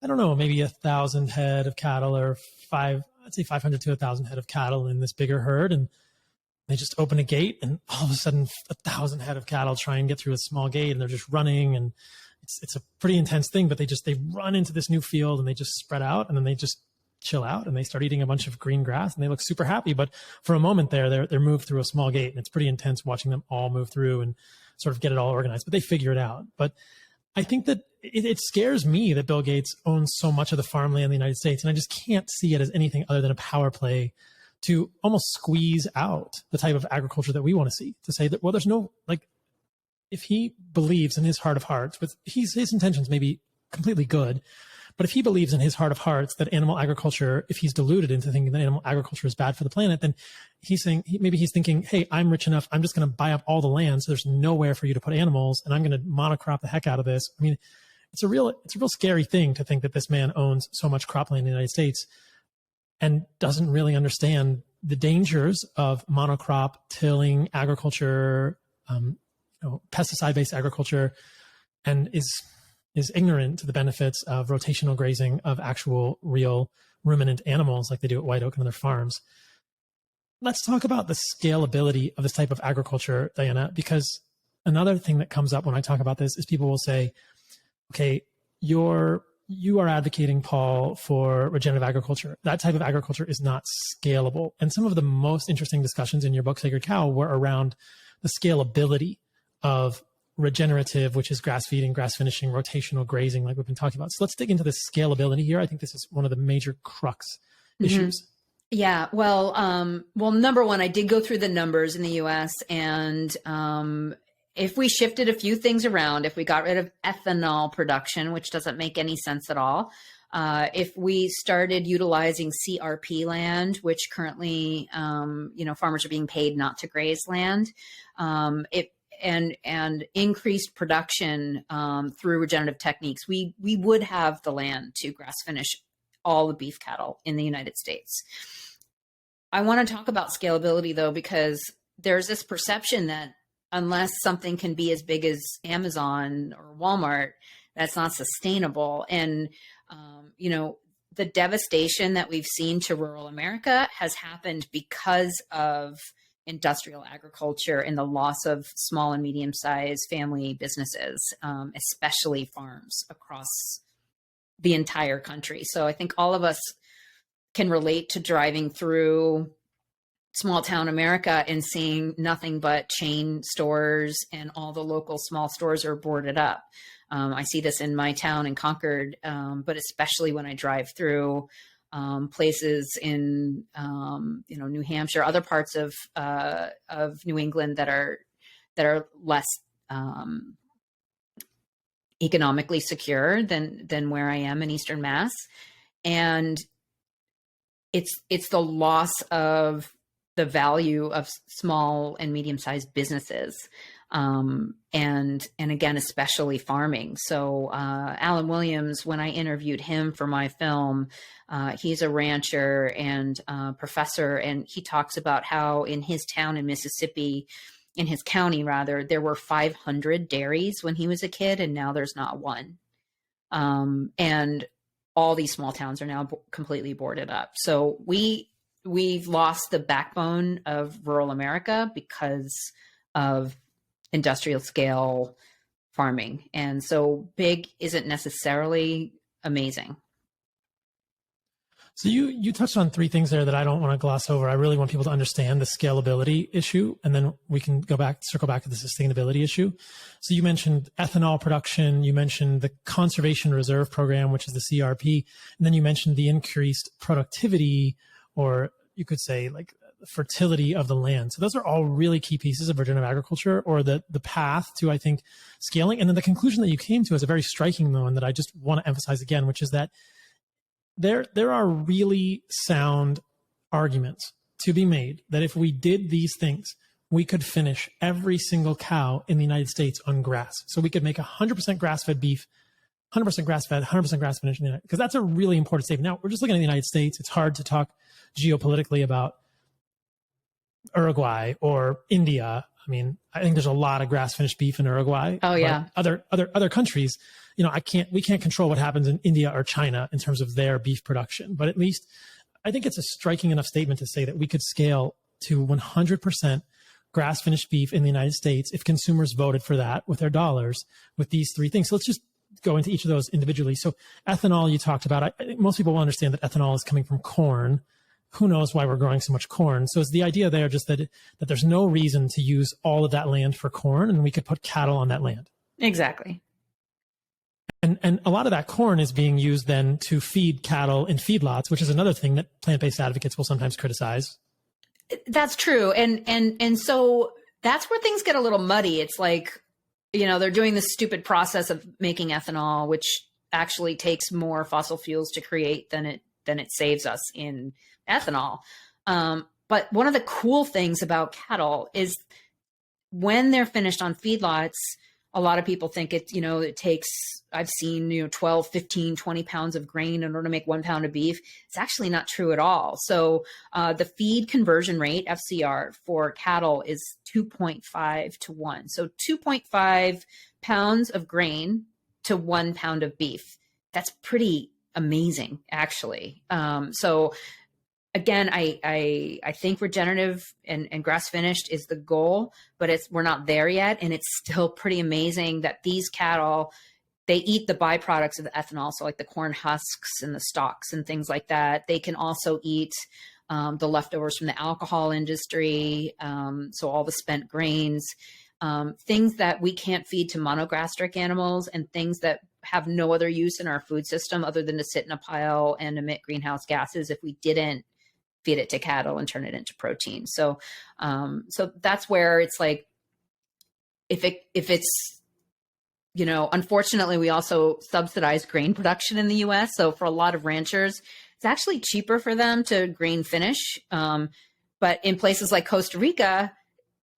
I don't know, maybe 1,000 head of cattle, or I'd say 500 to 1,000 head of cattle in this bigger herd, and they just open a gate, and all of a sudden 1,000 head of cattle try and get through a small gate, and they're just running, and it's a pretty intense thing. But they run into this new field, and they just spread out, and then they just chill out, and they start eating a bunch of green grass, and they look super happy. But for a moment there, they're moved through a small gate, and it's pretty intense watching them all move through and sort of get it all organized. But they figure it out. But I think that it scares me that Bill Gates owns so much of the farmland in the United States, and I just can't see it as anything other than a power play to almost squeeze out the type of agriculture that we want to see. To say that, well, there's no, like, if he believes in his heart of hearts, with his intentions may be completely good, but if he believes in his heart of hearts that animal agriculture, if he's deluded into thinking that animal agriculture is bad for the planet, then he's thinking, hey, I'm rich enough, I'm just going to buy up all the land, so there's nowhere for you to put animals, and I'm going to monocrop the heck out of this. I mean, it's a real scary thing to think that this man owns so much cropland in the United States and doesn't really understand the dangers of monocrop tilling agriculture, pesticide-based agriculture, and is is ignorant to the benefits of rotational grazing of actual real ruminant animals like they do at White Oak and other farms. Let's talk about the scalability of this type of agriculture, Diana, because another thing that comes up when I talk about this is people will say, okay, you are advocating, Paul, for regenerative agriculture. That type of agriculture is not scalable. And some of the most interesting discussions in your book, Sacred Cow, were around the scalability of regenerative, which is grass feeding, grass finishing, rotational grazing, like we've been talking about. So let's dig into the scalability here. I think this is one of the major crux issues. Yeah, well, number one, I did go through the numbers in the U.S. and if we shifted a few things around, if we got rid of ethanol production, which doesn't make any sense at all, if we started utilizing CRP land, which currently, farmers are being paid not to graze land, and increased production through regenerative techniques, we would have the land to grass finish all the beef cattle in the United States. I want to talk about scalability though, because there's this perception that unless something can be as big as Amazon or Walmart, that's not sustainable. And, the devastation that we've seen to rural America has happened because of industrial agriculture and the loss of small and medium-sized family businesses, especially farms across the entire country. So I think all of us can relate to driving through small town America and seeing nothing but chain stores, and all the local small stores are boarded up. I see this in my town in Concord, but especially when I drive through places in New Hampshire, other parts of New England that are less economically secure than where I am in Eastern Mass. And it's the loss of the value of small and medium-sized businesses. And again, especially farming. So Alan Williams, when I interviewed him for my film, he's a rancher and professor, and he talks about how in his town in Mississippi, in his county rather, there were 500 dairies when he was a kid, and now there's not one. And all these small towns are now completely boarded up. So we've lost the backbone of rural America because of industrial scale farming. And so big isn't necessarily amazing. So you touched on three things there that I don't want to gloss over. I really want people to understand the scalability issue, and then we can circle back to the sustainability issue. So you mentioned ethanol production, you mentioned the Conservation Reserve Program, which is the CRP, and then you mentioned the increased productivity, or you could say like the fertility of the land. So those are all really key pieces of regenerative agriculture, or the path to, I think, scaling. And then the conclusion that you came to is a very striking one that I just want to emphasize again, which is that there are really sound arguments to be made that if we did these things, we could finish every single cow in the United States on grass. So we could make 100% grass-fed beef, 100% grass-fed, 100% grass-finished, because that's a really important statement. Now, we're just looking at the United States. It's hard to talk geopolitically about Uruguay or India. I mean, I think there's a lot of grass-finished beef in Uruguay. Oh yeah. Other countries, we can't control what happens in India or China in terms of their beef production. But at least I think it's a striking enough statement to say that we could scale to 100% grass-finished beef in the United States if consumers voted for that with their dollars with these three things. So let's just go into each of those individually. So ethanol, you talked about. I think most people will understand that ethanol is coming from corn. Who knows why we're growing so much corn? So is the idea there just that there's no reason to use all of that land for corn, and we could put cattle on that land? Exactly. And a lot of that corn is being used then to feed cattle in feedlots, which is another thing that plant-based advocates will sometimes criticize. That's true. And so that's where things get a little muddy. It's like, they're doing this stupid process of making ethanol, which actually takes more fossil fuels to create than it saves us in ethanol. But one of the cool things about cattle is when they're finished on feedlots, a lot of people think it takes, I've seen, 12, 15, 20 pounds of grain in order to make 1 pound of beef. It's actually not true at all. So the feed conversion rate, FCR, for cattle is 2.5 to 1. So 2.5 pounds of grain to 1 pound of beef. That's pretty amazing, actually. So again, I think regenerative and grass finished is the goal, but we're not there yet. And it's still pretty amazing that these cattle, they eat the byproducts of the ethanol. So like the corn husks and the stalks and things like that. They can also eat the leftovers from the alcohol industry. So all the spent grains, things that we can't feed to monogastric animals, and things that have no other use in our food system other than to sit in a pile and emit greenhouse gases if we didn't feed it to cattle and turn it into protein. So, so that's where it's like, if it's, unfortunately, we also subsidize grain production in the US. So for a lot of ranchers, it's actually cheaper for them to grain finish. But in places like Costa Rica,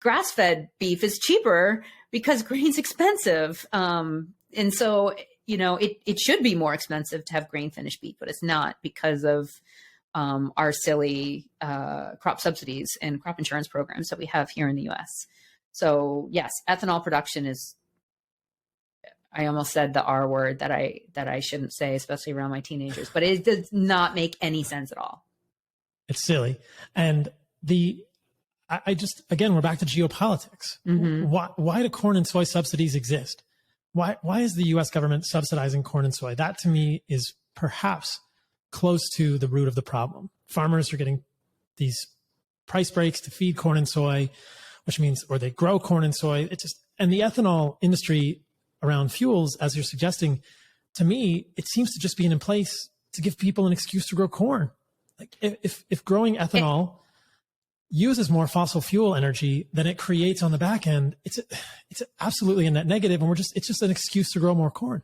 grass-fed beef is cheaper because grain's expensive. And so, it should be more expensive to have grain finished beef, but it's not because of our silly crop subsidies and crop insurance programs that we have here in the US. So yes, ethanol production is, I almost said the R word that I shouldn't say, especially around my teenagers, but it does not make any sense at all. It's silly. And again, we're back to geopolitics. Mm-hmm. Why do corn and soy subsidies exist? Why is the US government subsidizing corn and soy? That to me is perhaps close to the root of the problem. Farmers are getting these price breaks to feed corn and soy, which means, or they grow corn and soy. And the ethanol industry around fuels, as you're suggesting, to me, it seems to just be in place to give people an excuse to grow corn. Like if growing ethanol uses more fossil fuel energy than it creates on the back end, it's absolutely a net negative. And it's just an excuse to grow more corn.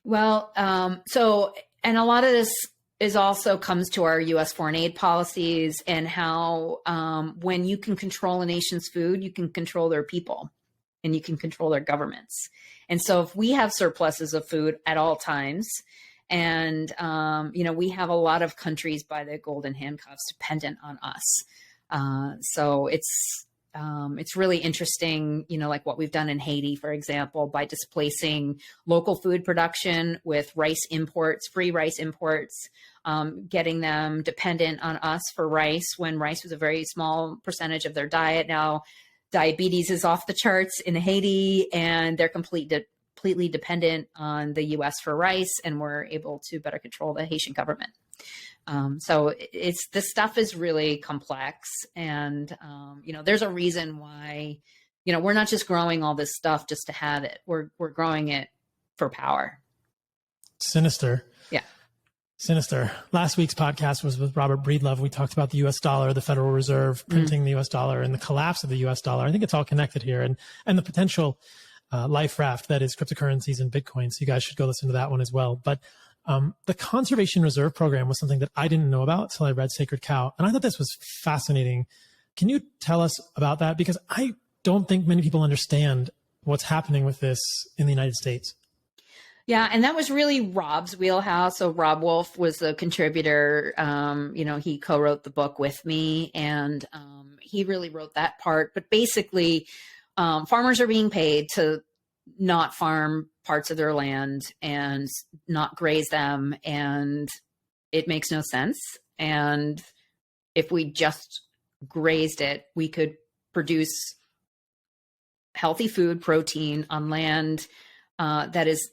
Well, and a lot of this is also comes to our U.S. foreign aid policies, and how when you can control a nation's food, you can control their people and you can control their governments. And so if we have surpluses of food at all times, and, we have a lot of countries by the golden handcuffs dependent on us. So it's really interesting, like what we've done in Haiti, for example, by displacing local food production with rice imports, free rice imports, getting them dependent on us for rice when rice was a very small percentage of their diet. Now, diabetes is off the charts in Haiti, and they're completely dependent on the U.S. for rice, and we're able to better control the Haitian government. So this stuff is really complex, and there's a reason why we're not just growing all this stuff just to have it. We're growing it for power. Sinister. Yeah. Sinister. Last week's podcast was with Robert Breedlove. We talked about the U.S. dollar, the Federal Reserve printing the U.S. dollar, and the collapse of the U.S. dollar. I think it's all connected here, and the potential life raft that is cryptocurrencies and Bitcoin. So you guys should go listen to that one as well. But the Conservation Reserve Program was something that I didn't know about until I read Sacred Cow, and I thought this was fascinating. Can you tell us about that? Because I don't think many people understand what's happening with this in the United States. Yeah, and that was really Rob's wheelhouse. So Rob Wolf was the contributor. He co-wrote the book with me, and he really wrote that part. But basically, farmers are being paid to not farm parts of their land and not graze them, and it makes no sense. And if we just grazed it, we could produce healthy food, protein on land that is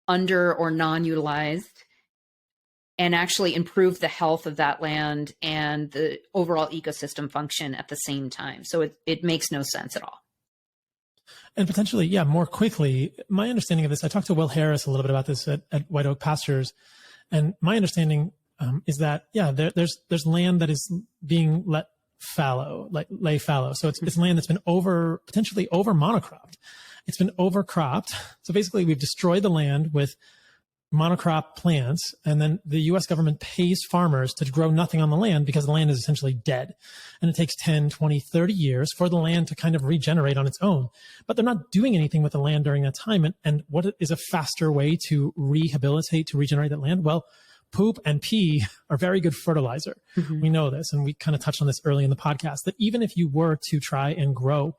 under or non-utilized, and actually improve the health of that land and the overall ecosystem function at the same time. So it makes no sense at all. And potentially, more quickly, my understanding of this, I talked to Will Harris a little bit about this at White Oak Pastures. And my understanding is that, there's land that is being lay fallow. So it's land that's been potentially over monocropped. It's been overcropped. So basically we've destroyed the land with monocrop plants, and then the U.S. government pays farmers to grow nothing on the land because the land is essentially dead. And it takes 10, 20, 30 years for the land to kind of regenerate on its own. But they're not doing anything with the land during that time. And what is a faster way to rehabilitate, to regenerate that land? Well, poop and pee are very good fertilizer. Mm-hmm. We know this, and we kind of touched on this early in the podcast, that even if you were to try and grow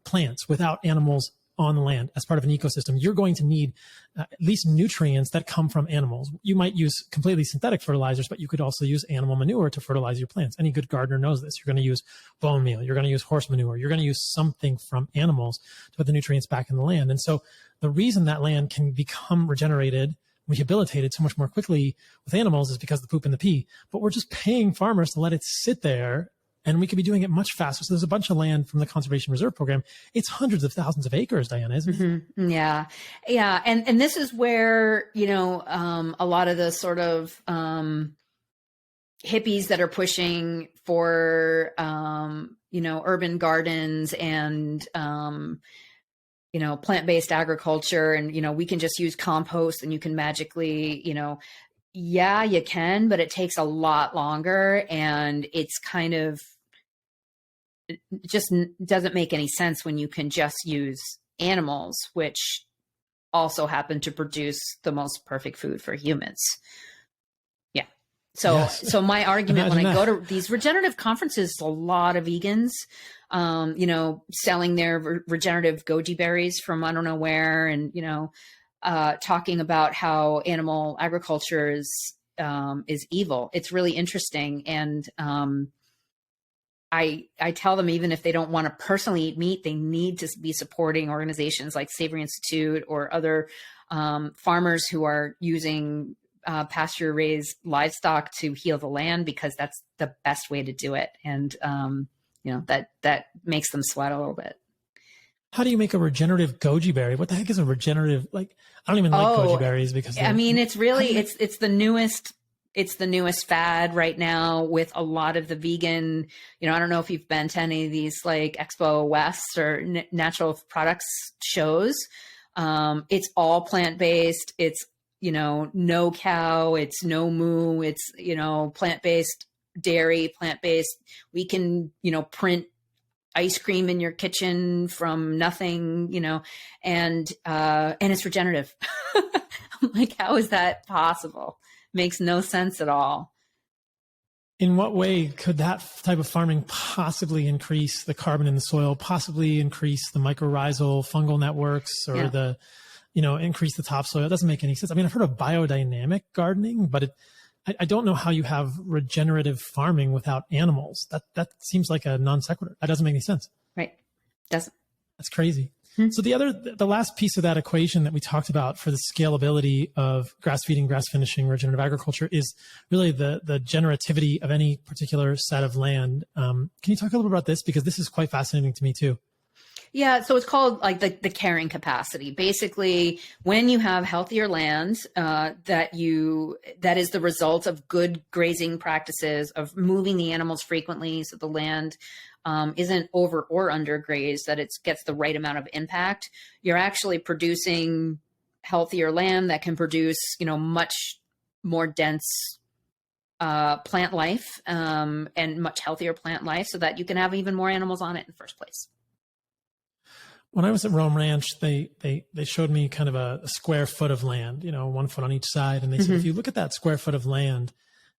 plants without animals on the land as part of an ecosystem, you're going to need at least nutrients that come from animals. You might use completely synthetic fertilizers, but you could also use animal manure to fertilize your plants. Any good gardener knows this. You're going to use bone meal. You're going to use horse manure. You're going to use something from animals to put the nutrients back in the land. And so the reason that land can become regenerated, rehabilitated so much more quickly with animals is because of the poop and the pee. But we're just paying farmers to let it sit there, and we could be doing it much faster. So there's a bunch of land from the Conservation Reserve Program. It's hundreds of thousands of acres, Diana, isn't it? Mm-hmm. Yeah. Yeah. And this is where, a lot of the sort of hippies that are pushing for, urban gardens and, plant-based agriculture, and, we can just use compost and you can magically, yeah, you can, but it takes a lot longer, and it's kind of, it just doesn't make any sense when you can just use animals, which also happen to produce the most perfect food for humans. Yeah. So, Yes. so my argument when I Imagine go to these regenerative conferences, a lot of vegans, selling their regenerative goji berries from I don't know where, and, talking about how animal agriculture is evil. It's really interesting. And, I tell them, even if they don't want to personally eat meat, they need to be supporting organizations like Savory Institute or other farmers who are using pasture raised livestock to heal the land, because that's the best way to do it. And, that makes them sweat a little bit. How do you make a regenerative goji berry? What the heck is a regenerative? I don't even like goji berries because it's really, it's the newest fad right now with a lot of the vegan, I don't know if you've been to any of these like Expo West or natural products shows. It's all plant-based. It's, no cow, it's no moo, it's, plant-based dairy, plant-based. We can, print ice cream in your kitchen from nothing, and it's regenerative. I'm like, how is that possible? Makes no sense at all. In what way could that type of farming possibly increase the carbon in the soil, possibly increase the mycorrhizal fungal networks, or increase the topsoil? It doesn't make any sense. I mean, I've heard of biodynamic gardening, but I don't know how you have regenerative farming without animals. That seems like a non sequitur. That doesn't make any sense. Right. Doesn't. That's crazy. So the last piece of that equation that we talked about for the scalability of grass feeding, grass finishing, regenerative agriculture is really the generativity of any particular set of land. Can you talk a little bit about this? Because this is quite fascinating to me too. Yeah, so it's called like the carrying capacity. Basically, when you have healthier land, that is the result of good grazing practices, of moving the animals frequently so the land isn't over or under grazed, that it gets the right amount of impact. You're actually producing healthier land that can produce, much more dense plant life and much healthier plant life, so that you can have even more animals on it in the first place. When I was at Rome Ranch, they showed me kind of a square foot of land, 1 foot on each side. And they said, if you look at that square foot of land,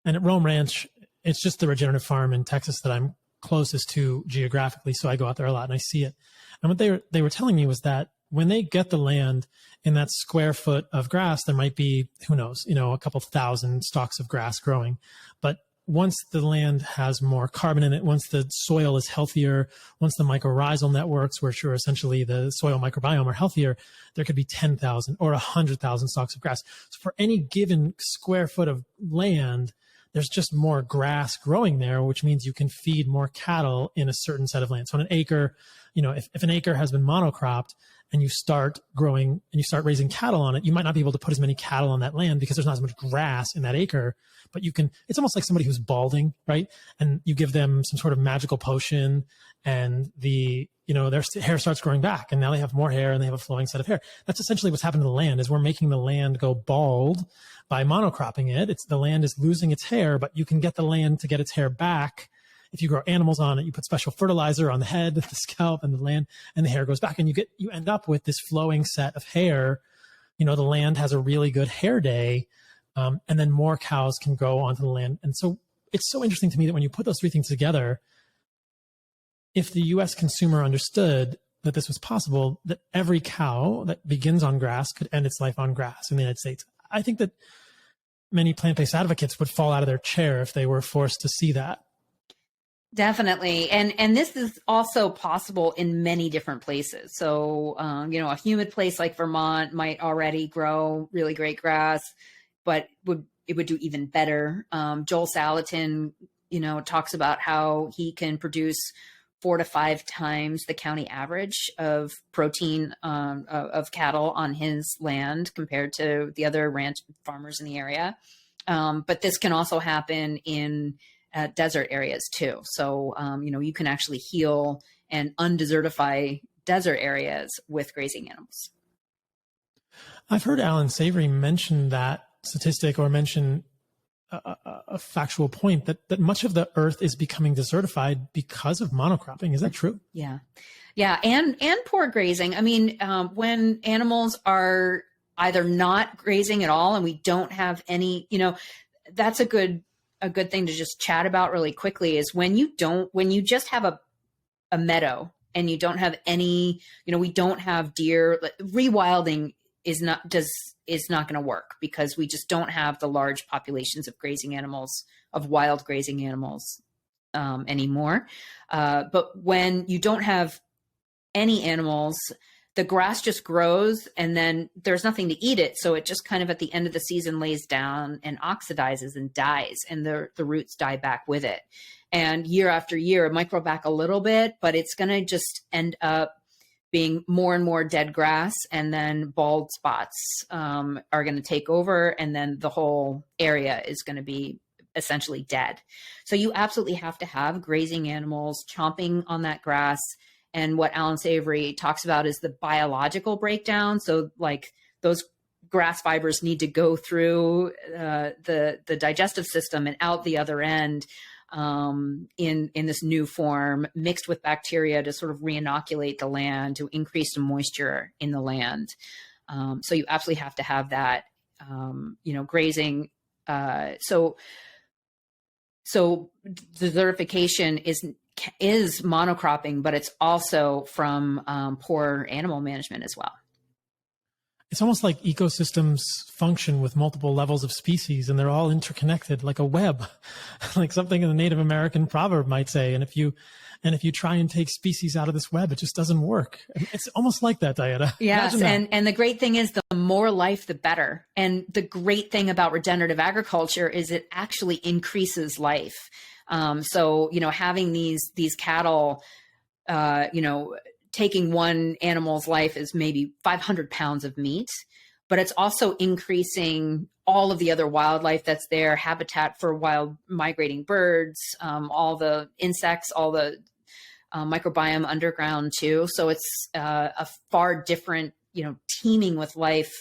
and at Rome Ranch, it's just the regenerative farm in Texas that I'm closest to geographically. So I go out there a lot and I see it. And what they were telling me was that when they get the land in that square foot of grass, there might be, who knows, a couple thousand stalks of grass growing. But once the land has more carbon in it, once the soil is healthier, once the mycorrhizal networks, which are essentially the soil microbiome, are healthier, there could be 10,000 or 100,000 stalks of grass. So for any given square foot of land, there's just more grass growing there, which means you can feed more cattle in a certain set of land. So on an acre, if an acre has been monocropped and you start growing and you start raising cattle on it, you might not be able to put as many cattle on that land because there's not as much grass in that acre. But you can, it's almost like somebody who's balding, right? And you give them some sort of magical potion and their hair starts growing back, and now they have more hair and they have a flowing set of hair. That's essentially what's happened to the land, is we're making the land go bald by monocropping it. The land is losing its hair, but you can get the land to get its hair back. If you grow animals on it, you put special fertilizer on the head, the scalp, and the land, and the hair goes back, and you end up with this flowing set of hair. The land has a really good hair day, and then more cows can go onto the land. And so it's so interesting to me that when you put those three things together, if the U.S. consumer understood that this was possible, that every cow that begins on grass could end its life on grass in the United States. I think that many plant-based advocates would fall out of their chair if they were forced to see that. Definitely. And this is also possible in many different places. So, a humid place like Vermont might already grow really great grass, but it would do even better. Joel Salatin, talks about how he can produce 4 to 5 times the county average of protein of cattle on his land compared to the other ranch farmers in the area. But this can also happen in desert areas too. So, you can actually heal and undesertify desert areas with grazing animals. I've heard Alan Savory mention that statistic, or mention a factual point that much of the earth is becoming desertified because of monocropping. Is that true? Yeah. Yeah. And poor grazing. I mean, when animals are either not grazing at all and we don't have any, that's a good thing to just chat about really quickly, is when you just have a meadow and you don't have any, we don't have deer. Rewilding is not going to work because we just don't have the large populations of grazing animals, of wild grazing animals anymore. But when you don't have any animals, the grass just grows and then there's nothing to eat it. So it just kind of at the end of the season lays down and oxidizes and dies, and the roots die back with it. And year after year, it might grow back a little bit, but it's going to just end up being more and more dead grass, and then bald spots are going to take over, and then the whole area is going to be essentially dead. So you absolutely have to have grazing animals chomping on that grass. And what Alan Savory talks about is the biological breakdown. So like those grass fibers need to go through the digestive system and out the other end in this new form, mixed with bacteria to sort of re-inoculate the land, to increase the moisture in the land. So you absolutely have to have that, grazing. So desertification is monocropping, but it's also from poor animal management as well. It's almost like ecosystems function with multiple levels of species, and they're all interconnected like a web, like something in the Native American proverb might say. And if you try and take species out of this web, it just doesn't work. It's almost like that, Diana. Yes. And the great thing is, the more life, the better. And the great thing about regenerative agriculture is it actually increases life. So, having these cattle, taking one animal's life is maybe 500 pounds of meat, but it's also increasing all of the other wildlife that's there, habitat for wild migrating birds, all the insects, all the microbiome underground too. So it's a far different, teeming with life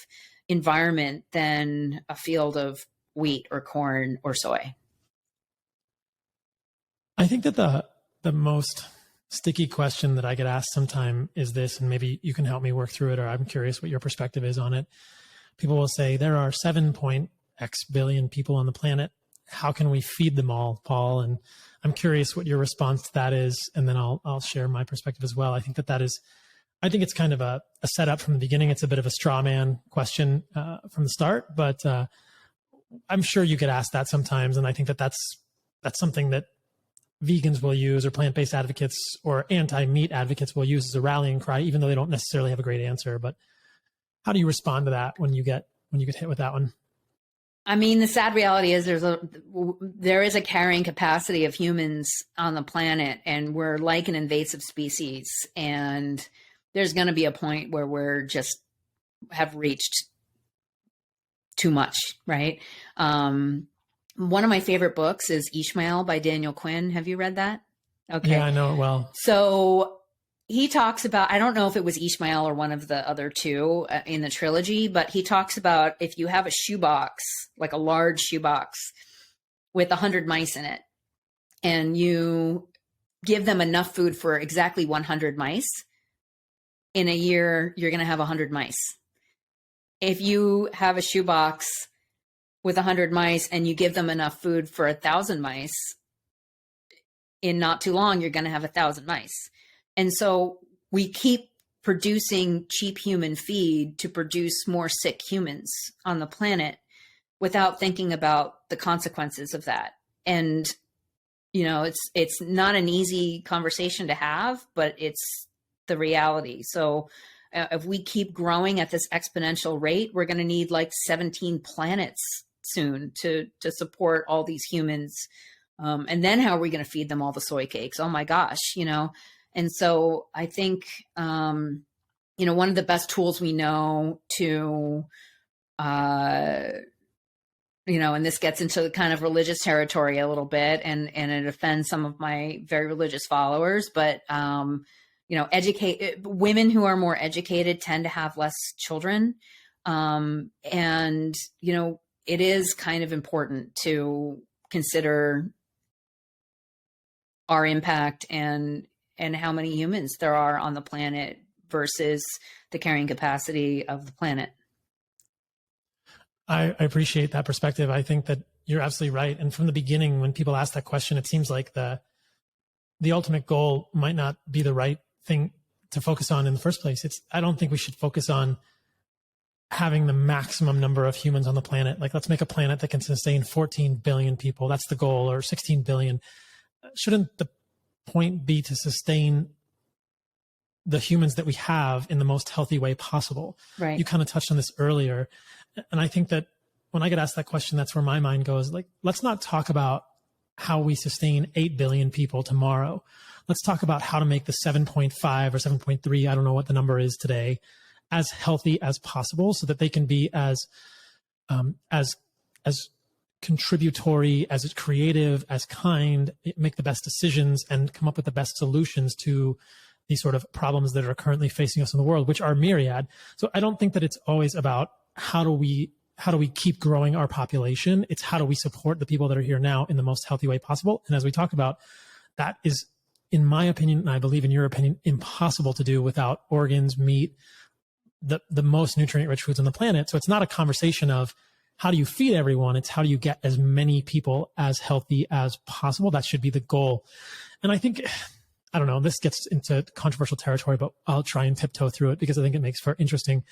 environment than a field of wheat or corn or soy. I think that the most sticky question that I get asked sometime is this, and maybe you can help me work through it, or I'm curious what your perspective is on it. People will say there are 7.x billion people on the planet. How can we feed them all, Paul? And I'm curious what your response to that is, and then I'll share my perspective as well. I think I think it's kind of a setup from the beginning. It's a bit of a straw man question from the start, but I'm sure you get asked that sometimes, and I think that's something that vegans will use, or plant-based advocates or anti-meat advocates will use as a rallying cry, even though they don't necessarily have a great answer. But how do you respond to that when you get hit with that one? I mean, the sad reality is there is a carrying capacity of humans on the planet, and we're like an invasive species. And there's going to be a point where we're just have reached too much, right? One of my favorite books is Ishmael by Daniel Quinn. Have you read that? Okay. Yeah, I know it well. So he talks about, I don't know if it was Ishmael or one of the other two in the trilogy, but he talks about if you have a shoebox, like a large shoebox with 100 mice in it, and you give them enough food for exactly 100 mice, in a year, you're going to have 100 mice. If you have a shoebox with 100 mice and you give them enough food for 1,000 mice, in not too long, you're going to have 1,000 mice. And so we keep producing cheap human feed to produce more sick humans on the planet without thinking about the consequences of that. And, it's not an easy conversation to have, but it's the reality. So if we keep growing at this exponential rate, we're going to need like 17 planets soon to support all these humans. And then how are we going to feed them all the soy cakes? Oh my gosh, And so I think, one of the best tools we know to, and this gets into kind of religious territory a little bit, and it offends some of my very religious followers, but, women who are more educated tend to have less children. And, it is kind of important to consider our impact and how many humans there are on the planet versus the carrying capacity of the planet. I appreciate that perspective. I think that you're absolutely right. And from the beginning, when people ask that question, it seems like the ultimate goal might not be the right thing to focus on in the first place. I don't think we should focus on having the maximum number of humans on the planet. Like, let's make a planet that can sustain 14 billion people. That's the goal, or 16 billion. Shouldn't the point be to sustain the humans that we have in the most healthy way possible? Right. You kind of touched on this earlier. And I think that when I get asked that question, that's where my mind goes. Like, let's not talk about how we sustain 8 billion people tomorrow. Let's talk about how to make the 7.5 or 7.3, I don't know what the number is today, as healthy as possible, so that they can be as contributory, as creative, as kind, make the best decisions, and come up with the best solutions to these sort of problems that are currently facing us in the world, which are myriad. So I don't think that it's always about how do we keep growing our population. It's how do we support the people that are here now in the most healthy way possible. And as we talked about, that is, in my opinion, and I believe in your opinion, impossible to do without organs, meat, the most nutrient-rich foods on the planet. So it's not a conversation of how do you feed everyone? It's how do you get as many people as healthy as possible? That should be the goal. And I think, I don't know, this gets into controversial territory, but I'll try and tiptoe through it because I think it makes for interesting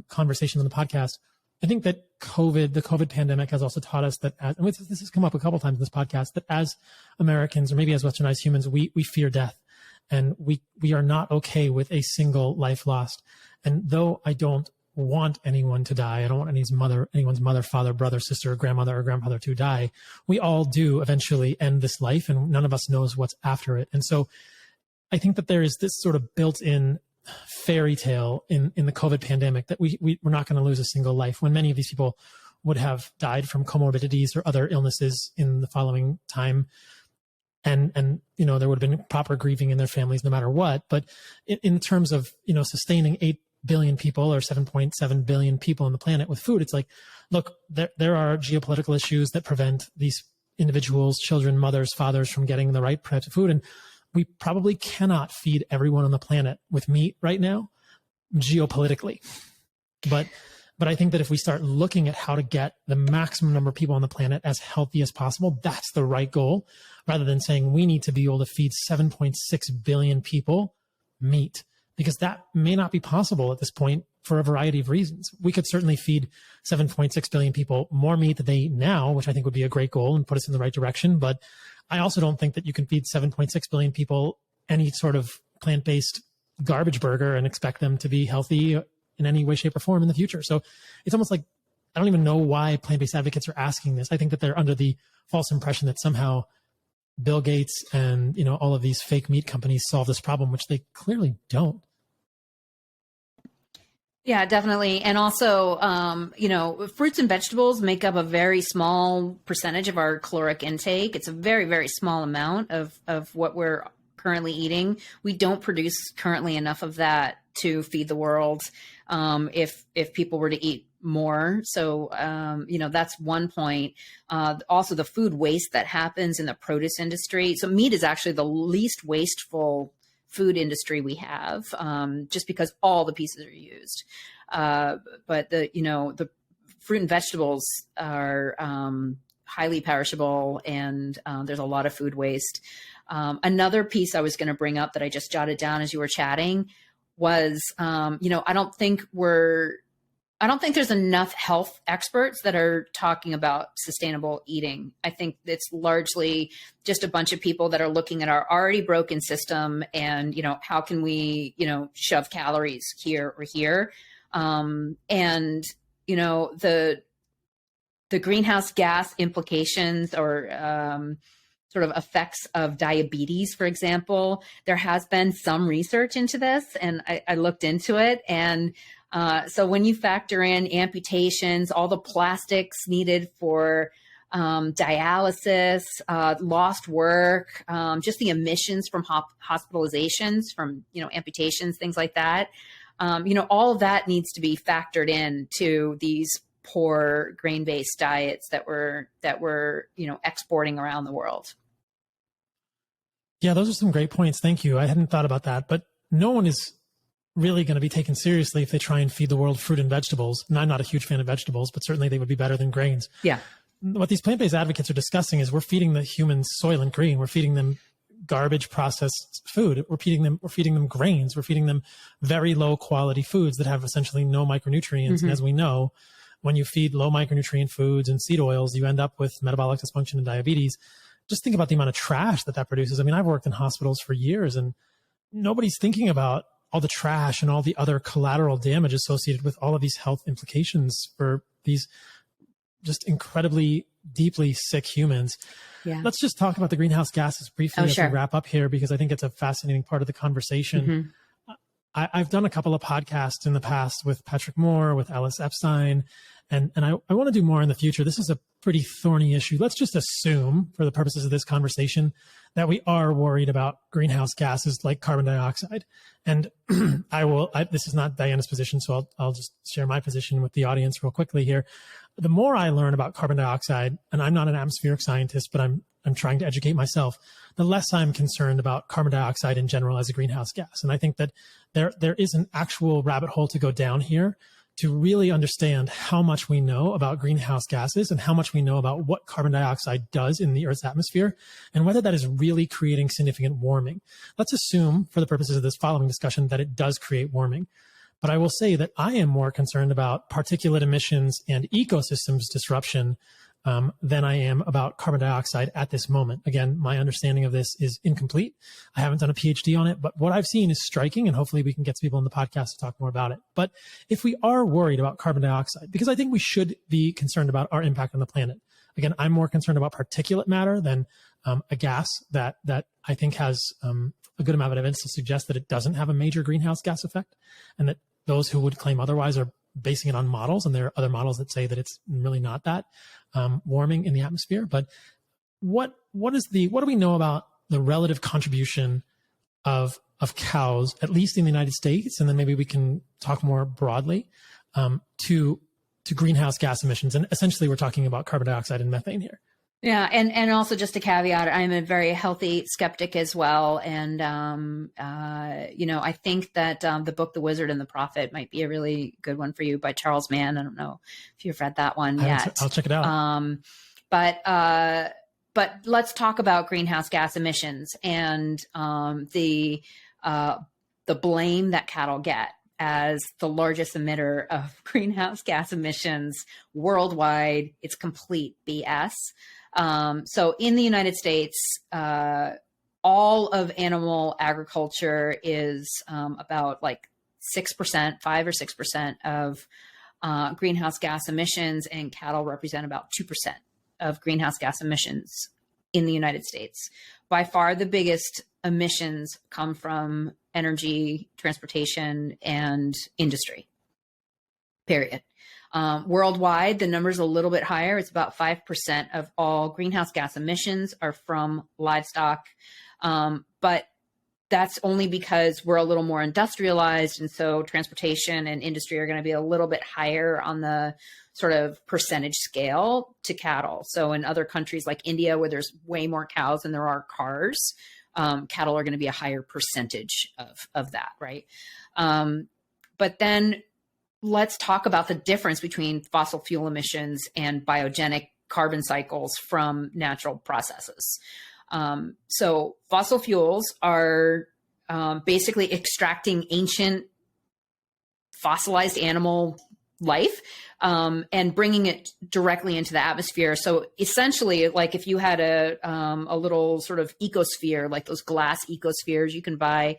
conversation on the podcast. I think that the COVID pandemic has also taught us that, and this has come up a couple times in this podcast, that as Americans, or maybe as Westernized humans, we fear death, and we are not okay with a single life lost. And though I don't want anyone to die, I don't want anyone's mother, father, brother, sister, grandmother, or grandfather to die, we all do eventually end this life, and none of us knows what's after it. And so I think that there is this sort of built-in fairy tale in the COVID pandemic that we're not going to lose a single life, when many of these people would have died from comorbidities or other illnesses in the following time. And there would have been proper grieving in their families no matter what. But in terms of, sustaining 8 billion people or 7.7 billion people on the planet with food, it's like, look, there are geopolitical issues that prevent these individuals, children, mothers, fathers, from getting the right types of food. And we probably cannot feed everyone on the planet with meat right now, geopolitically. But I think that if we start looking at how to get the maximum number of people on the planet as healthy as possible, that's the right goal, rather than saying we need to be able to feed 7.6 billion people meat, because that may not be possible at this point for a variety of reasons. We could certainly feed 7.6 billion people more meat than they eat now, which I think would be a great goal and put us in the right direction. But I also don't think that you can feed 7.6 billion people any sort of plant-based garbage burger and expect them to be healthy in any way, shape, or form in the future. So it's almost like, I don't even know why plant-based advocates are asking this. I think that they're under the false impression that somehow Bill Gates and, all of these fake meat companies solve this problem, which they clearly don't. Yeah, definitely. And also, fruits and vegetables make up a very small percentage of our caloric intake. It's a very, very small amount of what we're currently eating. We don't produce currently enough of that to feed the world if people were to eat more. So, that's one point. Also, the food waste that happens in the produce industry. So meat is actually the least wasteful food industry we have, just because all the pieces are used. But the fruit and vegetables are highly perishable, and there's a lot of food waste. Another piece I was going to bring up that I just jotted down as you were chatting, was, I don't think there's enough health experts that are talking about sustainable eating. I think it's largely just a bunch of people that are looking at our already broken system and, how can we, shove calories here or here. The greenhouse gas implications or sort of effects of diabetes, for example, there has been some research into this, and I looked into it. And so when you factor in amputations, all the plastics needed for dialysis, lost work, just the emissions from hospitalizations, from, amputations, things like that, all of that needs to be factored in to these poor grain-based diets that we're exporting around the world. Yeah, those are some great points. Thank you. I hadn't thought about that, but no one is really going to be taken seriously if they try and feed the world fruit and vegetables. And I'm not a huge fan of vegetables, but certainly they would be better than grains. Yeah. What these plant-based advocates are discussing is we're feeding the humans Soylent Green. We're feeding them garbage processed food. We're feeding them grains. We're feeding them very low quality foods that have essentially no micronutrients. Mm-hmm. And as we know, when you feed low micronutrient foods and seed oils, you end up with metabolic dysfunction and diabetes. Just think about the amount of trash that produces. I mean, I've worked in hospitals for years and nobody's thinking about all the trash and all the other collateral damage associated with all of these health implications for these just incredibly deeply sick humans. Yeah. Let's just talk about the greenhouse gases briefly as we wrap up here, because I think it's a fascinating part of the conversation. Mm-hmm. I've done a couple of podcasts in the past with Patrick Moore, with Alice Epstein, and I want to do more in the future. This is a pretty thorny issue. Let's just assume, for the purposes of this conversation, that we are worried about greenhouse gases like carbon dioxide. And this is not Diana's position, so I'll just share my position with the audience real quickly here. The more I learn about carbon dioxide, and I'm not an atmospheric scientist, but I'm trying to educate myself, the less I'm concerned about carbon dioxide in general as a greenhouse gas. And I think that there is an actual rabbit hole to go down here to really understand how much we know about greenhouse gases and how much we know about what carbon dioxide does in the Earth's atmosphere and whether that is really creating significant warming. Let's assume, for the purposes of this following discussion, that it does create warming. But I will say that I am more concerned about particulate emissions and ecosystems disruption than I am about carbon dioxide at this moment. Again, my understanding of this is incomplete. I haven't done a PhD on it, but what I've seen is striking, and hopefully we can get some people on the podcast to talk more about it. But if we are worried about carbon dioxide, because I think we should be concerned about our impact on the planet. Again, I'm more concerned about particulate matter than a gas that I think has a good amount of evidence to suggest that it doesn't have a major greenhouse gas effect, and that those who would claim otherwise are basing it on models, and there are other models that say that it's really not that warming in the atmosphere. But what do we know about the relative contribution of cows, at least in the United States, and then maybe we can talk more broadly to greenhouse gas emissions? And essentially, we're talking about carbon dioxide and methane here. Yeah, and also just a caveat, I'm a very healthy skeptic as well, and I think that the book *The Wizard and the Prophet* might be a really good one for you, by Charles Mann. I don't know if you've read that one yet. I'll check it out. But let's talk about greenhouse gas emissions and the blame that cattle get as the largest emitter of greenhouse gas emissions worldwide. It's complete BS. So in the United States, all of animal agriculture is about like 6%, 5 or 6% of greenhouse gas emissions, and cattle represent about 2% of greenhouse gas emissions in the United States. By far the biggest emissions come from energy, transportation, and industry, period. Worldwide, the number's a little bit higher. It's about 5% of all greenhouse gas emissions are from livestock. But that's only because we're a little more industrialized. And so transportation and industry are going to be a little bit higher on the sort of percentage scale to cattle. So in other countries like India, where there's way more cows than there are cars, cattle are going to be a higher percentage of that, right? But then let's talk about the difference between fossil fuel emissions and biogenic carbon cycles from natural processes. So fossil fuels are basically extracting ancient fossilized animal life, and bringing it directly into the atmosphere. So essentially, like if you had a little sort of ecosphere, like those glass ecospheres you can buy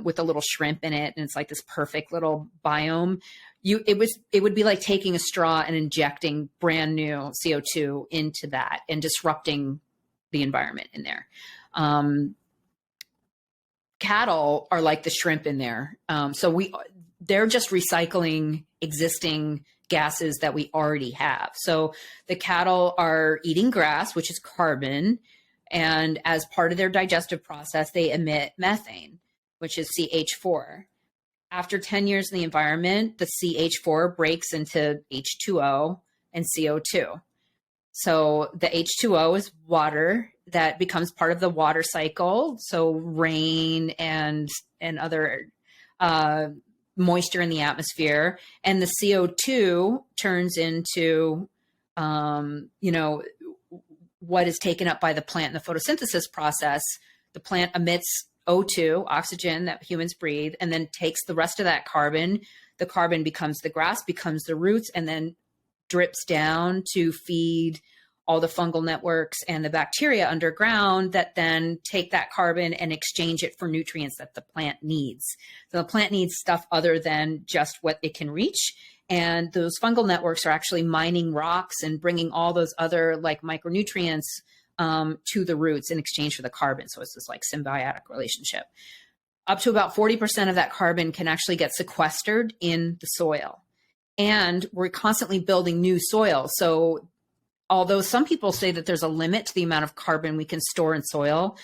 with a little shrimp in it, and it's like this perfect little biome. It would be like taking a straw and injecting brand new CO2 into that and disrupting the environment in there. Cattle are like the shrimp in there. They're just recycling existing gases that we already have. So the cattle are eating grass, which is carbon. And as part of their digestive process, they emit methane, which is CH4. After 10 years in the environment, the CH4 breaks into H2O and CO2. So the H2O is water that becomes part of the water cycle. So rain and other moisture in the atmosphere, and the CO2 turns into, what is taken up by the plant in the photosynthesis process. The plant emits O2, oxygen that humans breathe, and then takes the rest of that carbon. The carbon becomes the grass, becomes the roots, and then drips down to feed all the fungal networks and the bacteria underground that then take that carbon and exchange it for nutrients that the plant needs. So the plant needs stuff other than just what it can reach. And those fungal networks are actually mining rocks and bringing all those other like micronutrients to the roots in exchange for the carbon. So it's this like symbiotic relationship. Up to about 40% of that carbon can actually get sequestered in the soil. And we're constantly building new soil. So although some people say that there's a limit to the amount of carbon we can store in soil,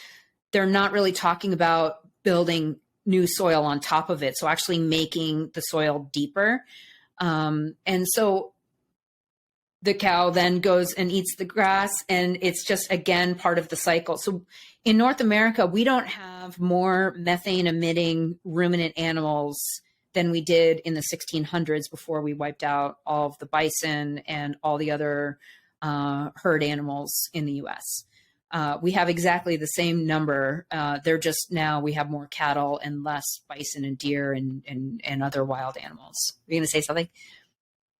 they're not really talking about building new soil on top of it. So actually making the soil deeper. And so the cow then goes and eats the grass, and it's just, again, part of the cycle. So in North America, we don't have more methane emitting ruminant animals than we did in the 1600s before we wiped out all of the bison and all the other herd animals in the US. We have exactly the same number. They're just now we have more cattle and less bison and deer and other wild animals. Are you going to say something?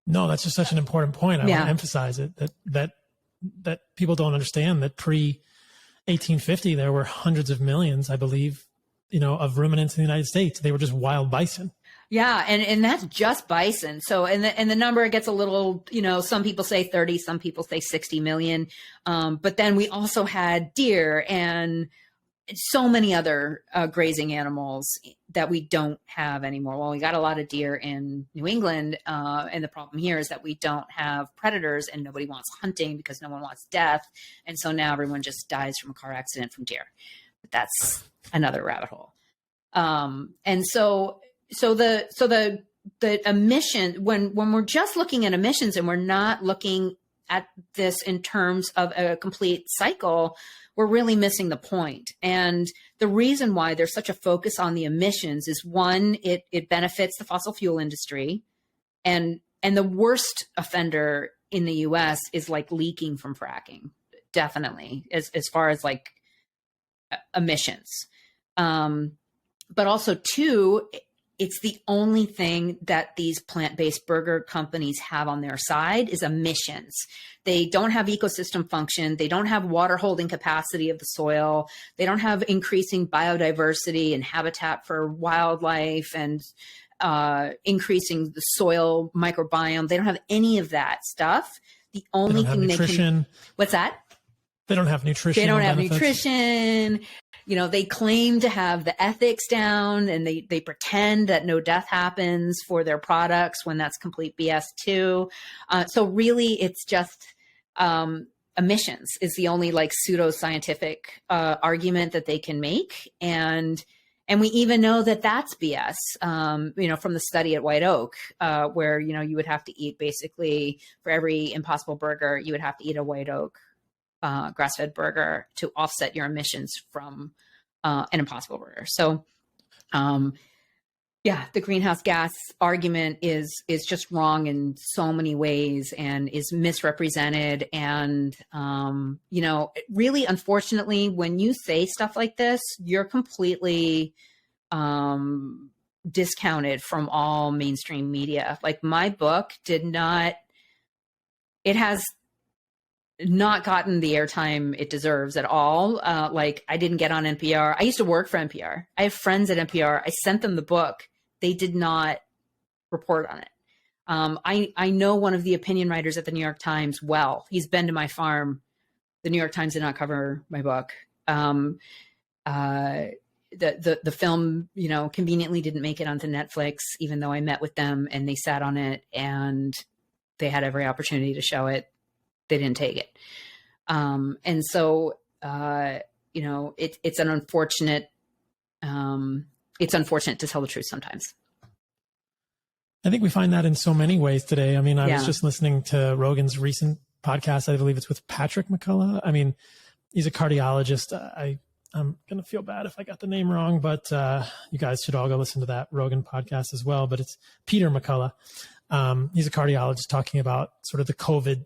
No, that's just such an important point. I want to emphasize it that people don't understand that pre 1850 there were hundreds of millions, I believe, of ruminants in the United States. They were just wild bison. Yeah, and that's just bison. So and the number gets a little, some people say 30, some people say 60 million. But then we also had deer and so many other grazing animals that we don't have anymore. Well, we got a lot of deer in New England, and the problem here is that we don't have predators, and nobody wants hunting because no one wants death, and so now everyone just dies from a car accident from deer. But that's another rabbit hole. And so the emission, when we're just looking at emissions and we're not looking at this in terms of a complete cycle, we're really missing the point. And the reason why there's such a focus on the emissions is, one, it benefits the fossil fuel industry. And the worst offender in the US is like leaking from fracking, definitely, as far as like emissions. But also, two, it's the only thing that these plant-based burger companies have on their side is emissions. They don't have ecosystem function. They don't have water holding capacity of the soil. They don't have increasing biodiversity and habitat for wildlife and increasing the soil microbiome. They don't have any of that stuff. The only thing they can... What's that? They don't have nutrition. They don't have nutrition. They claim to have the ethics down, and they pretend that no death happens for their products when that's complete BS too. So really, it's just emissions is the only like pseudoscientific argument that they can make, and we even know that that's BS. From the study at White Oak, where you would have to eat basically for every Impossible Burger, you would have to eat a White Oak grass-fed burger to offset your emissions from an Impossible Burger. So, the greenhouse gas argument is just wrong in so many ways and is misrepresented. And, really, unfortunately, when you say stuff like this, you're completely discounted from all mainstream media. Like my book it has not gotten the airtime it deserves at all. Like I didn't get on NPR. I used to work for NPR. I have friends at NPR. I sent them the book. They did not report on it. I know one of the opinion writers at the New York Times well. He's been to my farm. The New York Times did not cover my book. The film, conveniently didn't make it onto Netflix, even though I met with them and they sat on it and they had every opportunity to show it. They didn't take it. And so, it's unfortunate to tell the truth sometimes. I think we find that in so many ways today. I mean, I was just listening to Rogan's recent podcast. I believe it's with Patrick McCullough. I mean, he's a cardiologist. I'm going to feel bad if I got the name wrong, but you guys should all go listen to that Rogan podcast as well. But it's Peter McCullough. He's a cardiologist talking about sort of the COVID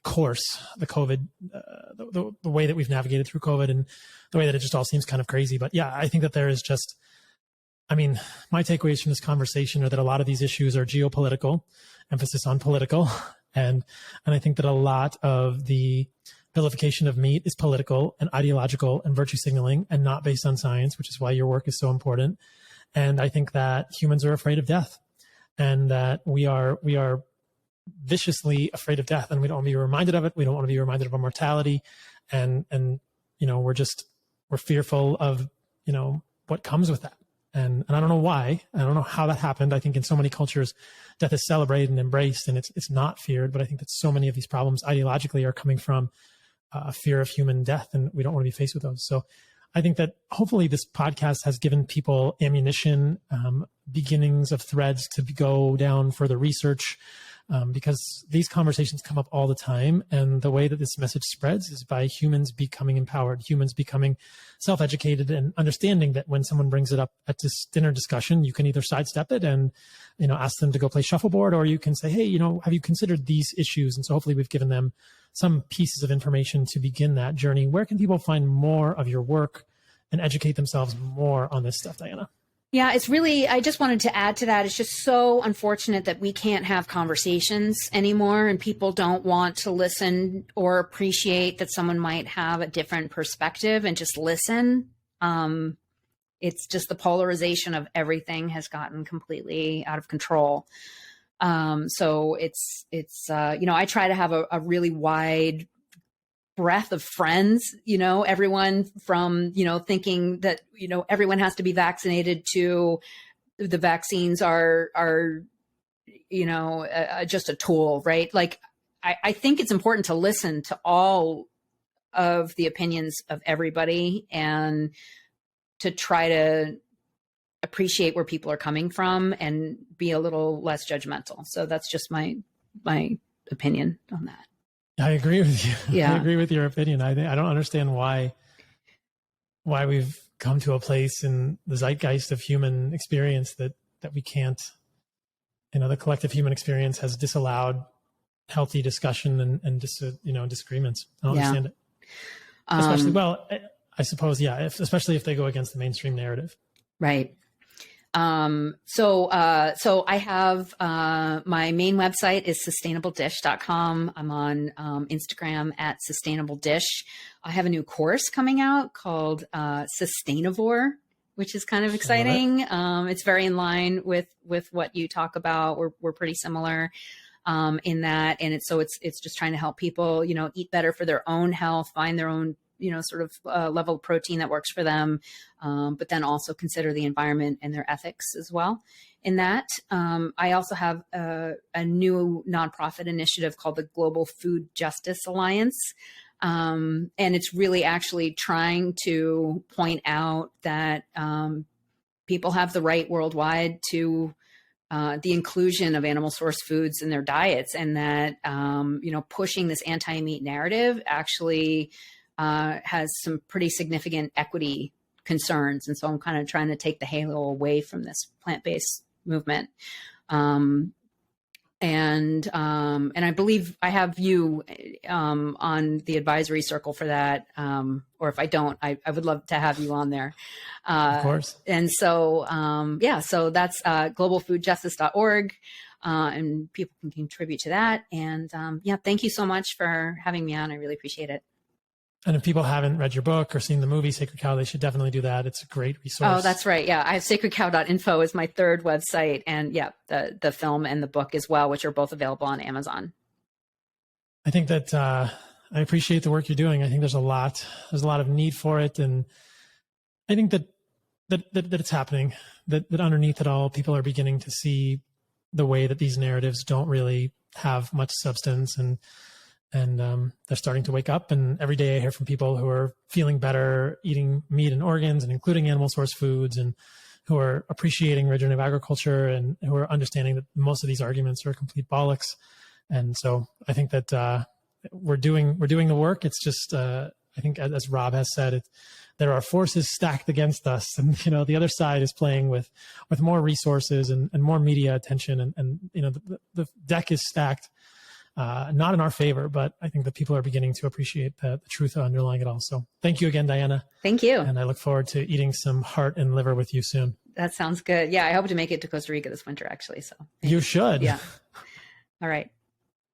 course, the way that we've navigated through COVID and the way that it just all seems kind of crazy. But yeah, I think that there is just, my takeaways from this conversation are that a lot of these issues are geopolitical, emphasis on political. And I think that a lot of the vilification of meat is political and ideological and virtue signaling and not based on science, which is why your work is so important. And I think that humans are afraid of death and that we are viciously afraid of death, and we don't want to be reminded of it. We don't want to be reminded of our mortality. And we're fearful of, what comes with that. And I don't know why. I don't know how that happened. I think in so many cultures, death is celebrated and embraced, and it's not feared. But I think that so many of these problems ideologically are coming from a fear of human death, and we don't want to be faced with those. So I think that hopefully this podcast has given people ammunition, beginnings of threads to go down further research, because these conversations come up all the time. And the way that this message spreads is by humans becoming empowered, humans becoming self-educated and understanding that when someone brings it up at this dinner discussion, you can either sidestep it and, ask them to go play shuffleboard, or you can say, hey, have you considered these issues? And so hopefully we've given them some pieces of information to begin that journey. Where can people find more of your work and educate themselves more on this stuff, Diana? Yeah, it's really, I just wanted to add to that. It's just so unfortunate that we can't have conversations anymore and people don't want to listen or appreciate that someone might have a different perspective and just listen. It's just the polarization of everything has gotten completely out of control. So I try to have a really wide breadth of friends, everyone from, thinking that, everyone has to be vaccinated to the vaccines are just a tool, right? Like, I think it's important to listen to all of the opinions of everybody and to try to appreciate where people are coming from and be a little less judgmental. So that's just my opinion on that. I agree with you. Yeah. I agree with your opinion. I don't understand why we've come to a place in the zeitgeist of human experience that we can't, the collective human experience has disallowed healthy discussion and disagreements. I don't understand it. Especially, I suppose, especially if they go against the mainstream narrative. Right. So I have, my main website is sustainabledish.com. I'm on, Instagram at sustainabledish. I have a new course coming out called, Sustainivore, which is kind of exciting. It's very in line with what you talk about. We're pretty similar, in that. And it's just trying to help people, eat better for their own health, find their own, sort of level of protein that works for them, but then also consider the environment and their ethics as well in that. I also have a new nonprofit initiative called the Global Food Justice Alliance. And it's really actually trying to point out that people have the right worldwide to the inclusion of animal source foods in their diets, and that, pushing this anti-meat narrative actually has some pretty significant equity concerns. And so I'm kind of trying to take the halo away from this plant-based movement. And I believe I have you on the advisory circle for that. Or if I don't, I would love to have you on there. Of course. And so, so that's globalfoodjustice.org. And people can contribute to that. And thank you so much for having me on. I really appreciate it. And if people haven't read your book or seen the movie Sacred Cow, they should definitely do that. It's a great resource. Oh, that's right. Yeah. I have sacredcow.info is my third website. And the film and the book as well, which are both available on Amazon. I think that I appreciate the work you're doing. I think there's a lot of need for it. And I think that it's happening, that underneath it all, people are beginning to see the way that these narratives don't really have much substance, and they're starting to wake up. And every day I hear from people who are feeling better, eating meat and organs and including animal source foods, and who are appreciating regenerative agriculture, and who are understanding that most of these arguments are complete bollocks. And so I think that we're doing the work. It's just, I think as Rob has said, there are forces stacked against us, and the other side is playing with more resources and more media attention, and the deck is stacked. Not in our favor, but I think that people are beginning to appreciate the truth underlying it all. So thank you again, Diana. Thank you. And I look forward to eating some heart and liver with you soon. That sounds good. Yeah, I hope to make it to Costa Rica this winter, actually. So you should. Yeah. All right.